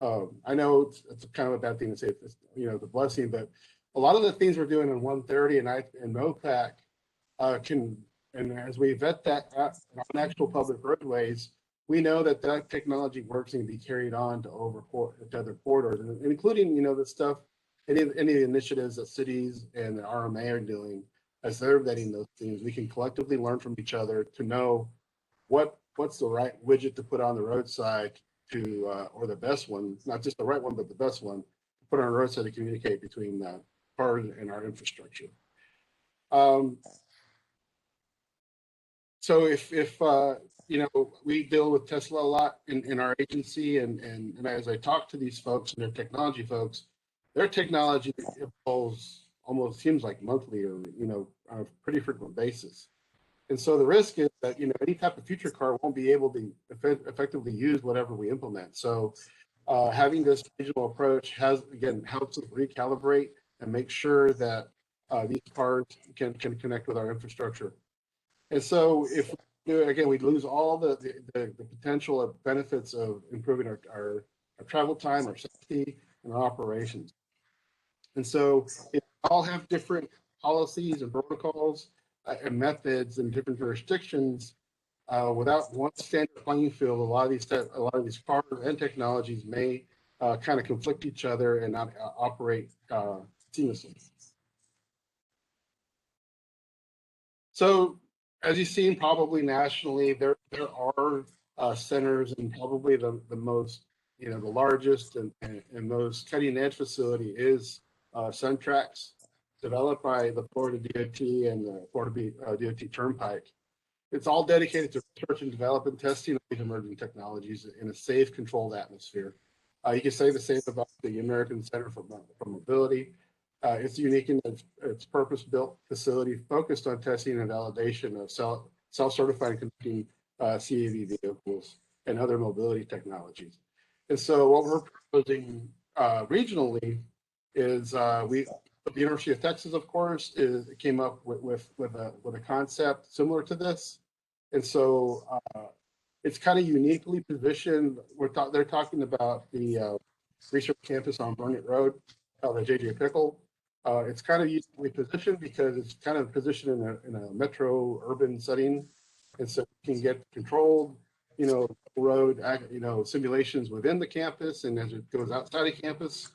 S9: I know it's kind of a bad thing to say, it's, you know, the blessing, but a lot of the things we're doing in 130 and MOPAC can, and as we vet that on actual public roadways, we know that that technology works and can be carried on to other corridors, and including, you know, the stuff, any of the initiatives that cities and the RMA are doing as they're vetting those things. We can collectively learn from each other to know what's the right widget to put on the roadside to, or the best one, not just the right one, but the best one to put on the roadside to communicate between cars and our infrastructure. So if you know, we deal with Tesla a lot in our agency, and as I talk to these folks and their technology folks, their technology evolves almost seems like monthly or, you know, on a pretty frequent basis. And so the risk is that, any type of future car won't be able to effectively use whatever we implement. So having this regional approach helps us recalibrate and make sure that these cars can connect with our infrastructure. And so if we do it, again, we lose all the potential of benefits of improving our travel time, our safety, and our operations. And so if we all have different policies and protocols and methods in different jurisdictions, without one standard playing field, a lot of these cars and technologies may kind of conflict each other and not operate seamlessly. So as you've seen, probably nationally, there are centers, and probably the most, the largest and most cutting edge facility is SunTrax, developed by the Florida DOT and the Florida DOT Turnpike. It's all dedicated to research and development, testing of these emerging technologies in a safe, controlled atmosphere. You can say the same about the American Center for Mobility. It's unique in its purpose-built facility focused on testing and validation of self-certified connecting CAV vehicles and other mobility technologies. And so what we're proposing regionally is the University of Texas, of course, came up with a concept similar to this. And so it's kind of uniquely positioned. They're talking about the research campus on Burnett Road, the J.J. Pickle. It's kind of uniquely positioned because it's kind of positioned in a metro urban setting. And so you can get controlled, road, simulations within the campus. And as it goes outside of campus,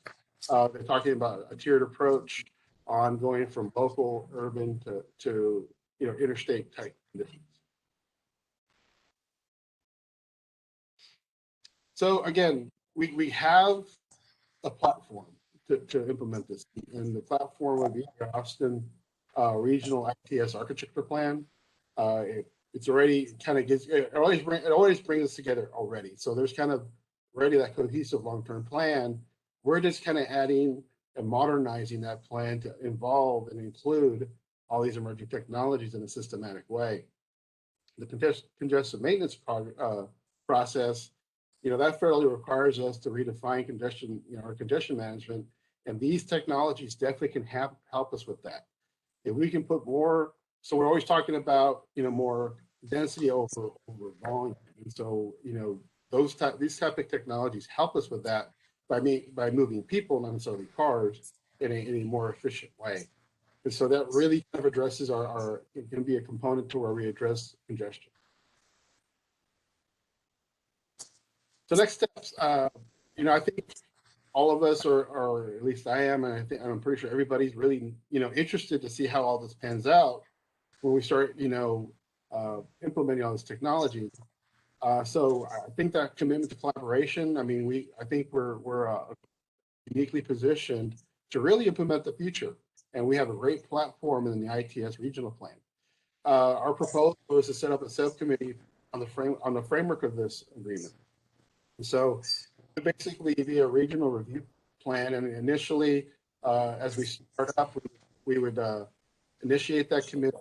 S9: they're talking about a tiered approach on going from local, urban to interstate type conditions. So again, we have a platform to implement this, and the platform would be the Austin Regional ITS Architecture Plan. It's already kind of it always brings us together already. So there's kind of already that cohesive long-term plan. We're just kind of adding and modernizing that plan to involve and include all these emerging technologies in a systematic way. The congestion maintenance process, that fairly requires us to redefine congestion, our congestion management, and these technologies definitely can help us with that. If we can put more, so we're always talking about, more density over volume, and so these type of technologies help us with that by moving people, not necessarily cars, in a more efficient way. And so that really kind of addresses it can be a component to where we address congestion. So next steps, I think all of us or at least I am, and I'm pretty sure everybody's really, interested to see how all this pans out when we start, implementing all this technology. So I think that commitment to collaboration, I think we're uniquely positioned to really implement the future. And we have a great platform in the ITS regional plan. Our proposal is to set up a subcommittee on the framework of this agreement. And so basically be a regional review plan. And initially, as we start up, we would initiate that committee,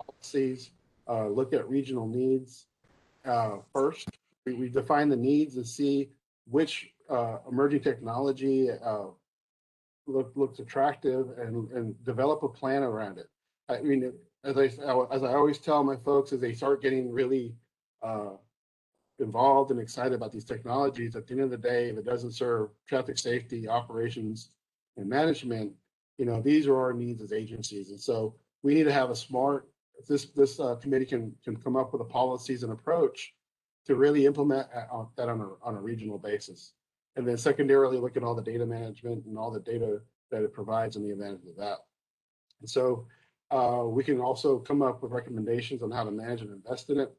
S9: policies, look at regional needs. First, we define the needs and see which emerging technology looks attractive and develop a plan around it. I mean, as I always tell my folks, as they start getting really involved and excited about these technologies, at the end of the day, if it doesn't serve traffic safety, operations, and management, these are our needs as agencies. And so we need to have a smart, this committee can come up with a policies and approach to really implement that on a regional basis. And then secondarily, look at all the data management and all the data that it provides and the advantage of that. And so we can also come up with recommendations on how to manage and invest in it.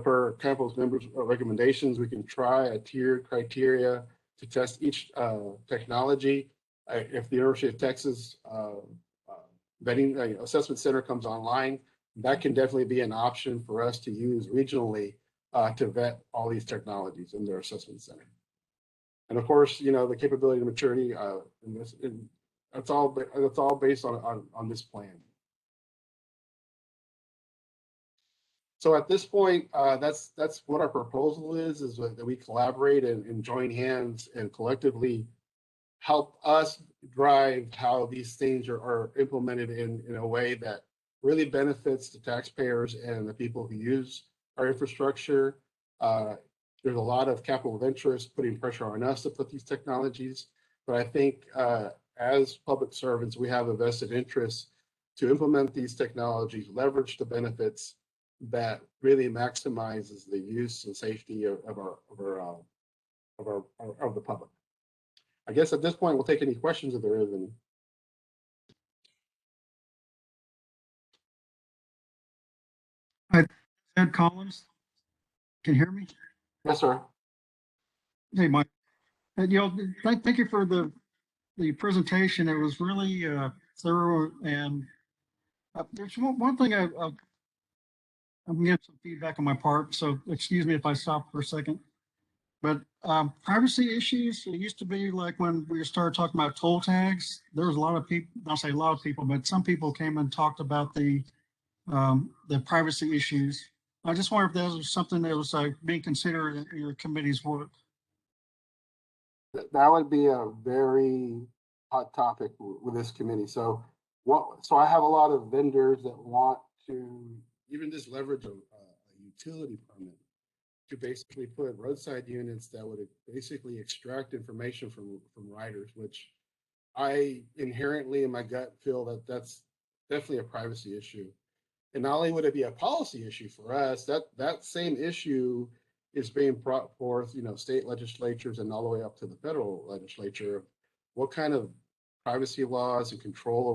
S9: Per CAMPO's members' recommendations, we can try a tiered criteria to test each technology. If the University of Texas vetting assessment center comes online, that can definitely be an option for us to use regionally to vet all these technologies in their assessment center. And of course, the capability and maturity, that's all based on this plan. So at this point, that's what our proposal is that we collaborate and join hands and collectively help us drive how these things are implemented in a way that really benefits the taxpayers and the people who use our infrastructure. There's a lot of capital of interest putting pressure on us to put these technologies, but I think as public servants, we have a vested interest to implement these technologies, leverage the benefits that really maximizes the use and safety of the public. I guess at this point, we'll take any questions if there is any.
S3: Ed Collins, can you hear me?
S9: Yes, sir.
S3: Hey, Mike. Thank you for the presentation. It was really thorough, and there's one thing I'm getting some feedback on my part, so excuse me if I stop for a second. But privacy issues, it used to be like when we started talking about toll tags, there was a lot of people, I'll say a lot of people, but some people came and talked about the privacy issues. I just wonder if that was something that was being considered in your committee's work.
S9: That would be a very hot topic with this committee. So I have a lot of vendors that want to even just leverage a utility permit to basically put roadside units that would basically extract information from riders, which I inherently in my gut feel that that's definitely a privacy issue. And not only would it be a policy issue for us, that same issue is being brought forth, state legislatures and all the way up to the federal legislature. What kind of privacy laws and control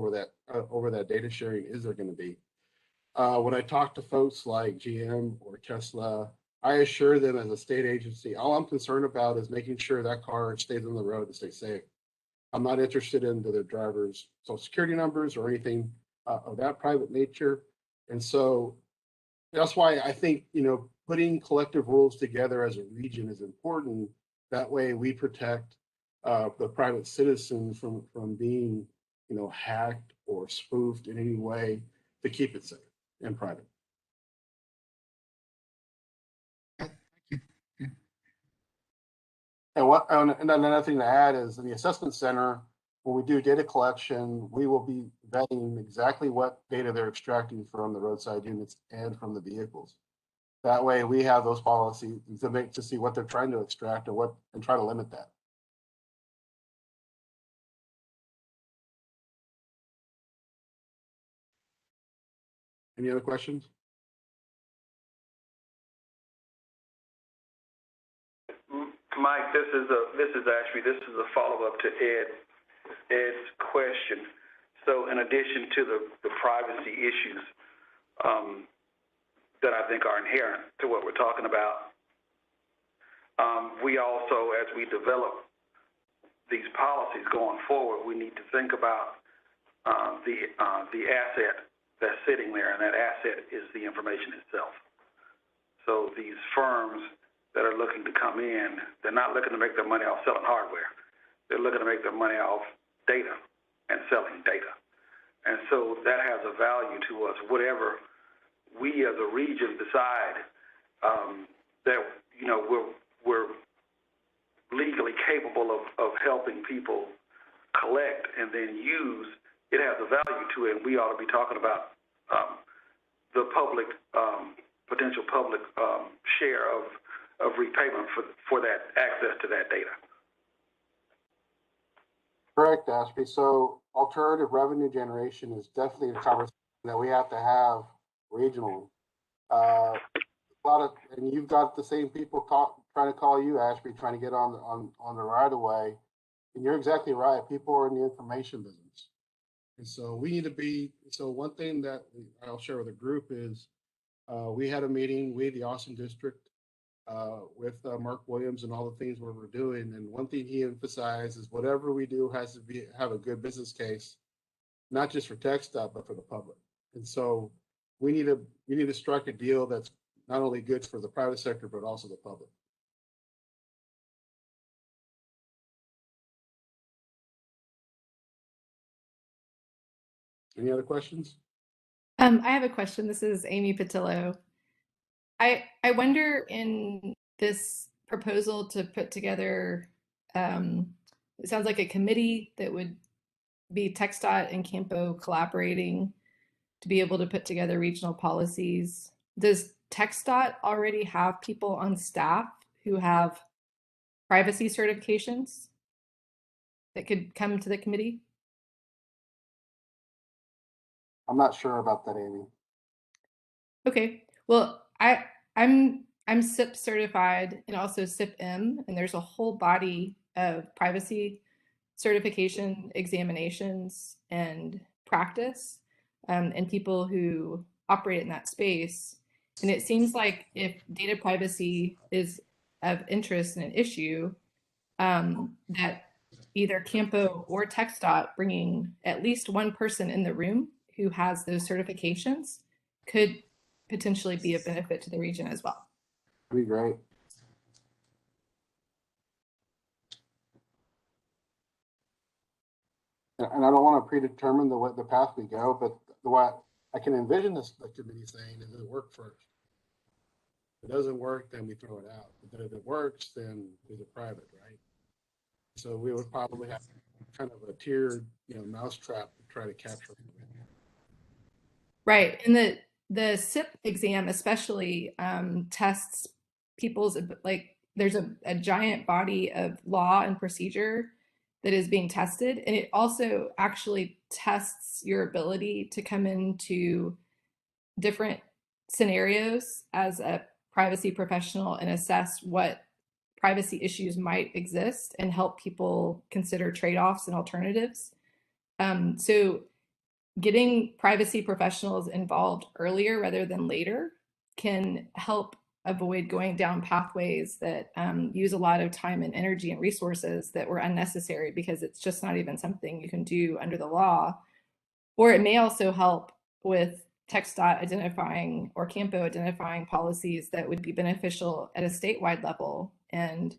S9: over that data sharing is there going to be? When I talk to folks like GM or Tesla, I assure them as a state agency, all I'm concerned about is making sure that car stays on the road and stays safe. I'm not interested in the driver's social security numbers or anything of that private nature. And so that's why I think, putting collective rules together as a region is important. That way we protect the private citizens from being, hacked or spoofed in any way to keep it safe and private. And another thing to add is in the assessment center, when we do data collection, we will be vetting exactly what data they're extracting from the roadside units and from the vehicles. That way we have those policies to see what they're trying to extract and try to limit that. Any other questions?
S10: Mike, this is a follow-up to Ed's question. So in addition to the privacy issues that I think are inherent to what we're talking about, we also, as we develop these policies going forward, we need to think about the asset that's sitting there, and that asset is the information itself. So these firms that are looking to come in, they're not looking to make their money off selling hardware. They're looking to make their money off data and selling data. And so that has a value to us. Whatever we as a region decide that, we're legally capable of helping people collect and then use, it has a value to it. And we ought to be talking about the public, potential public share of repayment for that access to that data.
S9: Correct, Ashby. So alternative revenue generation is definitely a conversation that we have to have regionally. And you've got the same people trying to call you, Ashby, trying to get on the right of way. And you're exactly right. People are in the information business. And so we need to so one thing that I'll share with the group is we had a meeting, the Austin District, with Mark Williams and all the things we're doing. And one thing he emphasized is whatever we do has to have a good business case, not just for tech stuff, but for the public. And so we need to strike a deal that's not only good for the private sector, but also the public. Any other questions?
S11: I have a question. This is Amy Patillo. I wonder in this proposal to put together, it sounds like a committee that would be TxDOT and CAMPO collaborating to be able to put together regional policies. Does TxDOT already have people on staff who have privacy certifications that could come to the committee?
S9: I'm not sure about that, Amy.
S11: Okay. Well, I'm SIP certified and also SIP-M, and there's a whole body of privacy certification examinations and practice, and people who operate in that space. And it seems like if data privacy is of interest and an issue, that either CAMPO or TxDOT bringing at least one person in the room who has those certifications could potentially be a benefit to the region as well.
S9: That'd be great. And I don't want to predetermine the path we go, but what I can envision the committee saying is it work first. If it doesn't work, then we throw it out. But if it works, then is it private, right? So we would probably have kind of a tiered, mousetrap to try to capture.
S11: Right, and the SIP exam especially tests people's, like, there's a giant body of law and procedure that is being tested, and it also actually tests your ability to come into different scenarios as a privacy professional and assess what privacy issues might exist and help people consider trade-offs and alternatives. So getting privacy professionals involved earlier rather than later can help avoid going down pathways that use a lot of time and energy and resources that were unnecessary because it's just not even something you can do under the law. Or it may also help with TxDOT identifying or CAMPO identifying policies that would be beneficial at a statewide level and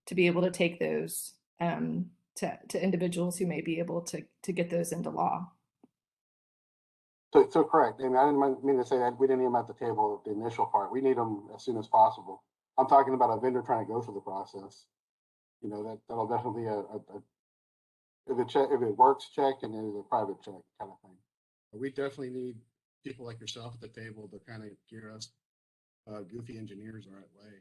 S11: to be able to take those to individuals who may be able to get those into law.
S9: So correct. I mean, I didn't mean to say that we didn't need them at the table, the initial part. We need them as soon as possible. I'm talking about a vendor trying to go through the process. That'll definitely if it works, check, and then it's a private check kind of thing. But we definitely need people like yourself at the table to kind of gear us goofy engineers the right way.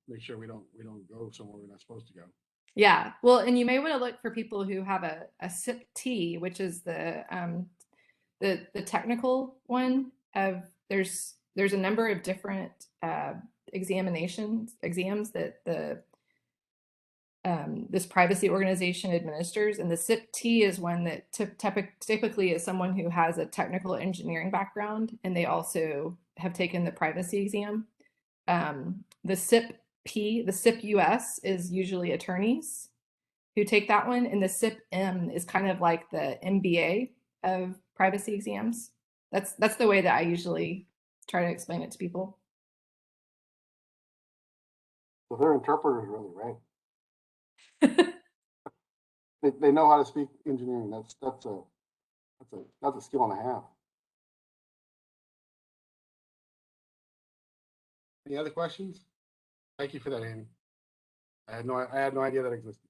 S9: Make sure we don't go somewhere we're not supposed to go.
S11: Yeah, well, and you may want to look for people who have a SIP-T, which is the technical one. There's a number of different exams that this privacy organization administers, and the SIP-T is one that typically is someone who has a technical engineering background, and they also have taken the privacy exam. The SIP-P, the SIP-US is usually attorneys who take that one, and the SIP-M is kind of like the MBA of privacy exams. That's the way that I usually try to explain it to people.
S9: So they're interpreters, really, right? They know how to speak engineering. That's a skill and a half. Any other questions? Thank you for that, Amy. I had no idea that existed.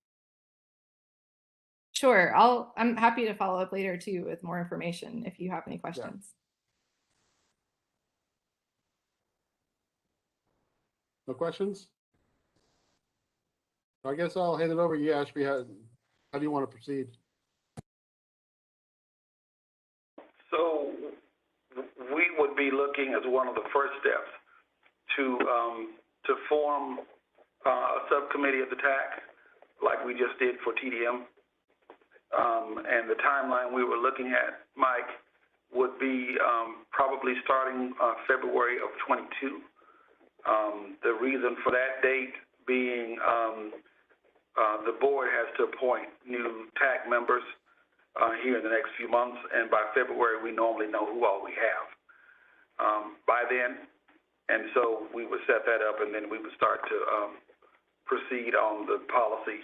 S11: Sure, I'm happy to follow up later too with more information if you have any questions.
S9: Yeah. No questions? I guess I'll hand it over to you, Ashby. How do you want to proceed?
S10: So we would be looking as one of the first steps to form a subcommittee of the TAC, like we just did for TDM. And the timeline we were looking at, Mike, would be probably starting February of 22. The reason for that date being the board has to appoint new TAC members here in the next few months, and by February we normally know who all we have by then. And so we would set that up, and then we would start to proceed on the policy,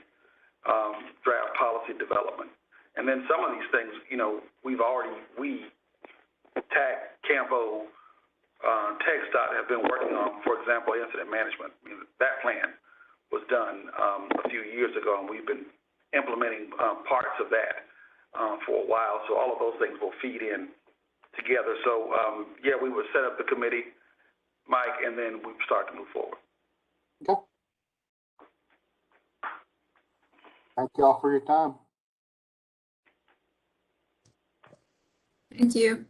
S10: draft policy development. And then some of these things, we TAC, CAMPO, TxDOT have been working on, for example, incident management. I mean, that plan was done a few years ago, and we've been implementing parts of that for a while. So all of those things will feed in together. So, yeah, we would set up the committee, Mike, and then we start to move forward.
S9: Okay. Thank you all for your time.
S8: Thank you.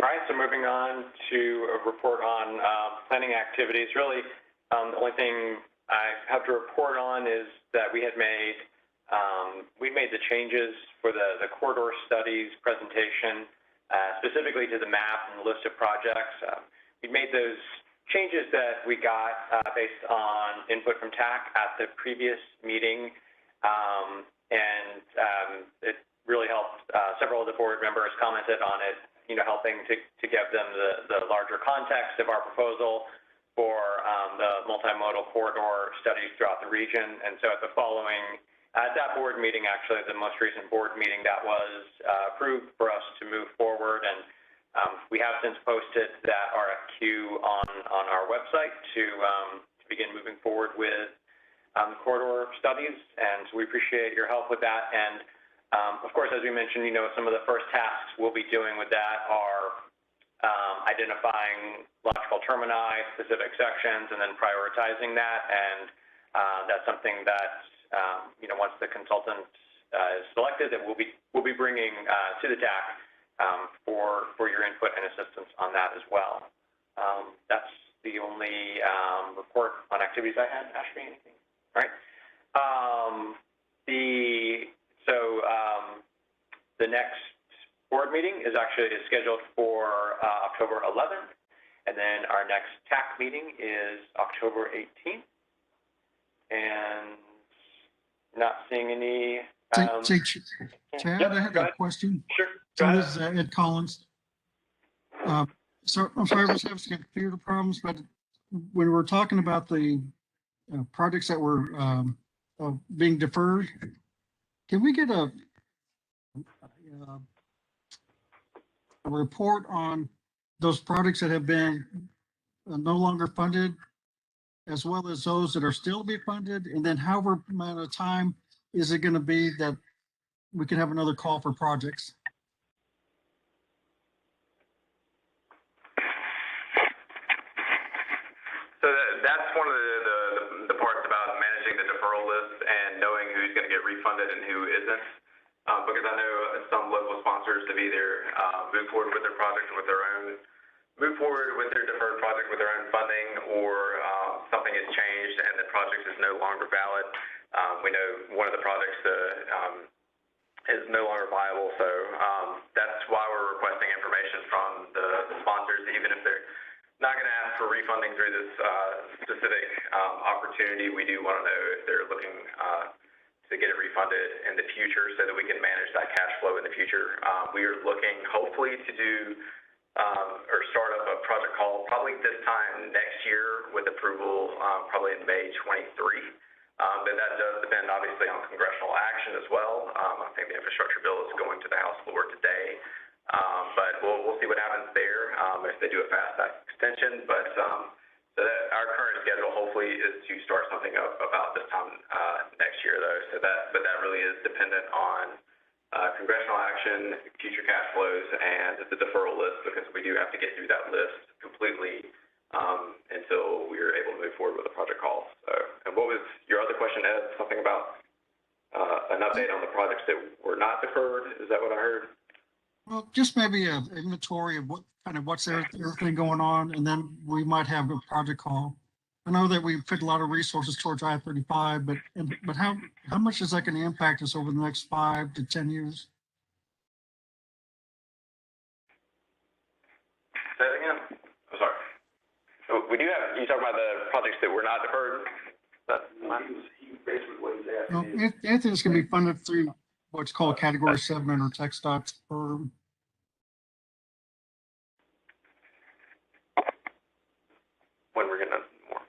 S4: All right, so moving on to a report on planning activities. Really, the only thing I have to report on is that we made the changes for the corridor studies presentation, specifically to the map and the list of projects. We made those changes that we got based on input from TAC at the previous meeting, and it really helped. Several of the board members commented on it, helping to give them the larger context of our proposal for the multimodal corridor studies throughout the region. And so at that board meeting, actually, the most recent board meeting, that was approved for us to move forward. And we have since posted that RFQ on our website to begin moving forward with corridor studies. And so we appreciate your help with that. And of course, as we mentioned, some of the first tasks we'll be doing with that are identifying logical termini, specific sections, and then prioritizing that. And that's something that, once the consultant is selected, that we'll be bringing to the TAC for your input and assistance on that as well. That's the only report on activities I had. Ashby, anything? All right. The next board meeting is scheduled for October 11th, and then our next TAC meeting is October 18th. And not seeing any.
S3: Chad, I have a question.
S4: Sure.
S3: So this is Ed Collins. So I'm sorry, I was having some computer problems, but when we're talking about the projects that were being deferred, can we get a report on those projects that have been no longer funded, as well as those that are still to be funded? And then however amount of time is it going to be that we can have another call for projects?
S5: So that's one of the parts about managing the deferral list and knowing who's going to get refunded and who isn't. Because I know some local sponsors have either moved forward with their project with their own, move forward with their deferred project with their own funding, or something has changed and the project is no longer valid. We know one of the projects is no longer viable, so that's why we're requesting information from the sponsors, even if they're not going to ask for refunding through this specific opportunity. We do want to know if they're looking to get it refunded in the future so that we can manage that cash flow in the future. We are looking hopefully to do or start up a project call probably this time next year with approval probably in May 23. But that does depend obviously on congressional action as well. I think the infrastructure bill is going to the House floor today. But we'll see what happens there if they do a fast track extension. But so our current schedule hopefully is to start something up about this time next year, though. But that really is dependent on congressional action, future cash flows, and the deferral list, because we do have to get through that list completely until we are able to move forward with a project call. So, and what was your other question, Ed? Something about an update on the projects that were not deferred? Is that what I heard?
S3: Well, just maybe an inventory of what's everything going on, and then we might have a project call. I know that we put a lot of resources towards I-35, but how much is that going to impact us over the next 5 to 10 years?
S5: Say it again. I'm sorry. So we do have, you talking about the projects that were not deferred?
S10: He basically what he's asking
S3: Well,
S10: is,
S3: anything's going to be funded through what's called Category 7 under TxDOT.
S5: When we're going to more.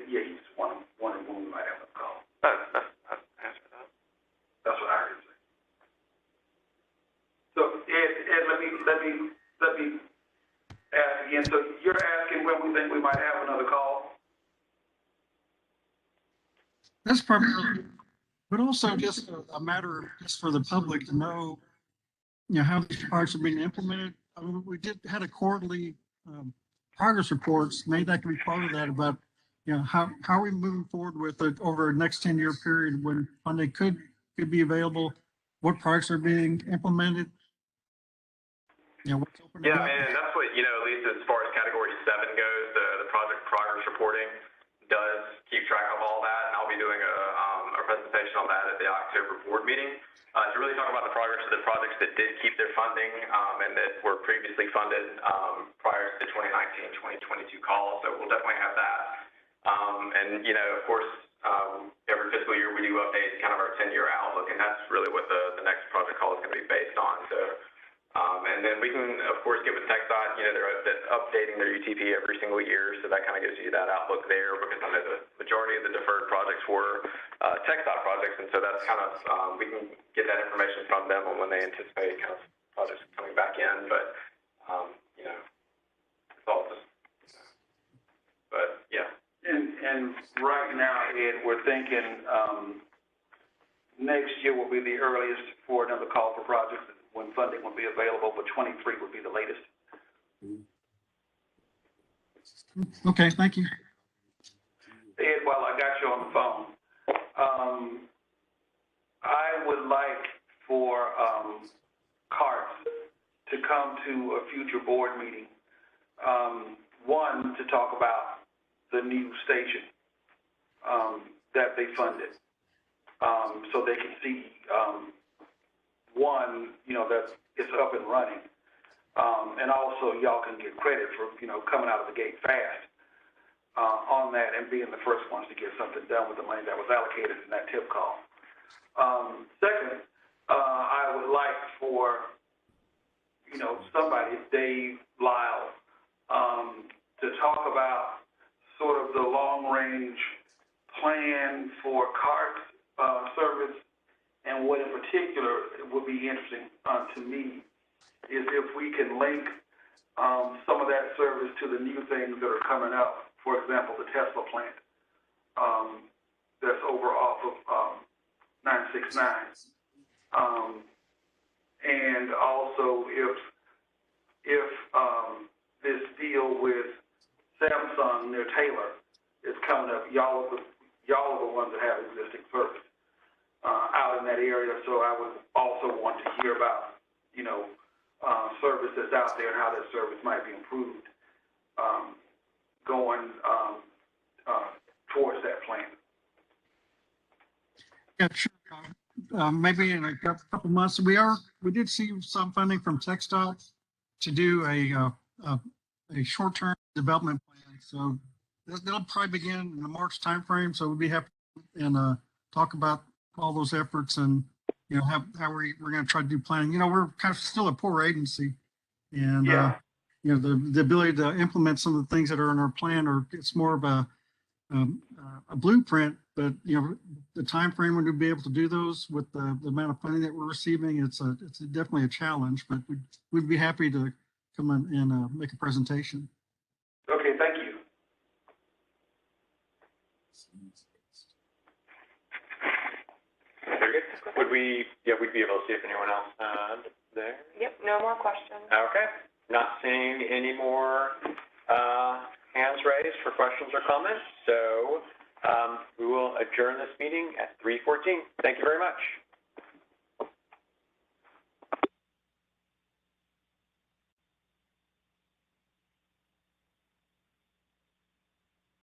S10: yeah, he's wondering when we might have a Ed, let me ask again. So you're asking when we think we might have another call?
S3: That's probably, but also just a matter just for the public to know, how these projects are being implemented. I mean, we had a quarterly progress reports. Maybe that could be part of that about, how are we moving forward with it over a next 10-year period when funding could be available, what projects are being implemented. What's opening
S5: Yeah,
S3: up.
S5: and that's what, at least as far as category 7 goes, the project progress reporting does keep track of all that, and I'll be doing a presentation on that at the October board meeting to really talk about the progress of the projects that did keep their funding and that were previously funded prior to the 2019-2022 call. So we'll definitely have that. And, of course, every fiscal year we do update kind of our 10-year outlook, and that's really what the next project call is going to be based on. So. And then we can, of course, get with TxDOT, they're updating their UTP every single year, so that kind of gives you that outlook there, because I know the majority of the deferred projects were TxDOT projects, and so that's kind of, we can get that information from them on when they anticipate kind of projects coming back in, but, it's all just, but, yeah.
S10: And right now, Ed, we're thinking next year will be the earliest for another call for projects when funding will be available, but 23 would be the latest.
S3: Okay, thank you.
S10: Ed, while I got you on the phone, I would like for CART to come to a future board meeting. One, to talk about the new station that they funded, so they can see one, that it's up and running. And also y'all can get credit for, coming out of the gate fast on that and being the first ones to get something done with the money that was allocated in that tip call. Second, I would like for, somebody, Dave Lyle, to talk about sort of the long-range plan for CART service. And what in particular would be interesting to me is if we can link some of that service to the new things that are coming up. For example, the Tesla plant that's over off of 969. And also if this deal with Samsung near Taylor is coming up, y'all are the ones that have existing service out in that area, so I would also want to hear about, service that's out there and how that service might be improved going towards that plan.
S3: Yeah, sure. Maybe in a couple months, we did see some funding from TxDOT to do a short-term development plan. So that'll probably begin in the March timeframe. So we'll be happy and talk about all those efforts and how we're going to try to do planning. We're kind of still a poor agency, and the ability to implement some of the things that are in our plan, or it's more of a blueprint. But the time frame when we'll be able to do those with the amount of funding that we're receiving, it's definitely a challenge. But we'd be happy to come in and make a presentation.
S10: Okay, thank you.
S4: We'd be able to see if anyone else there.
S1: Yep, no more questions.
S4: Okay, not seeing any more hands raised for questions or comments, so we will adjourn this meeting at 3:14. Thank you very much.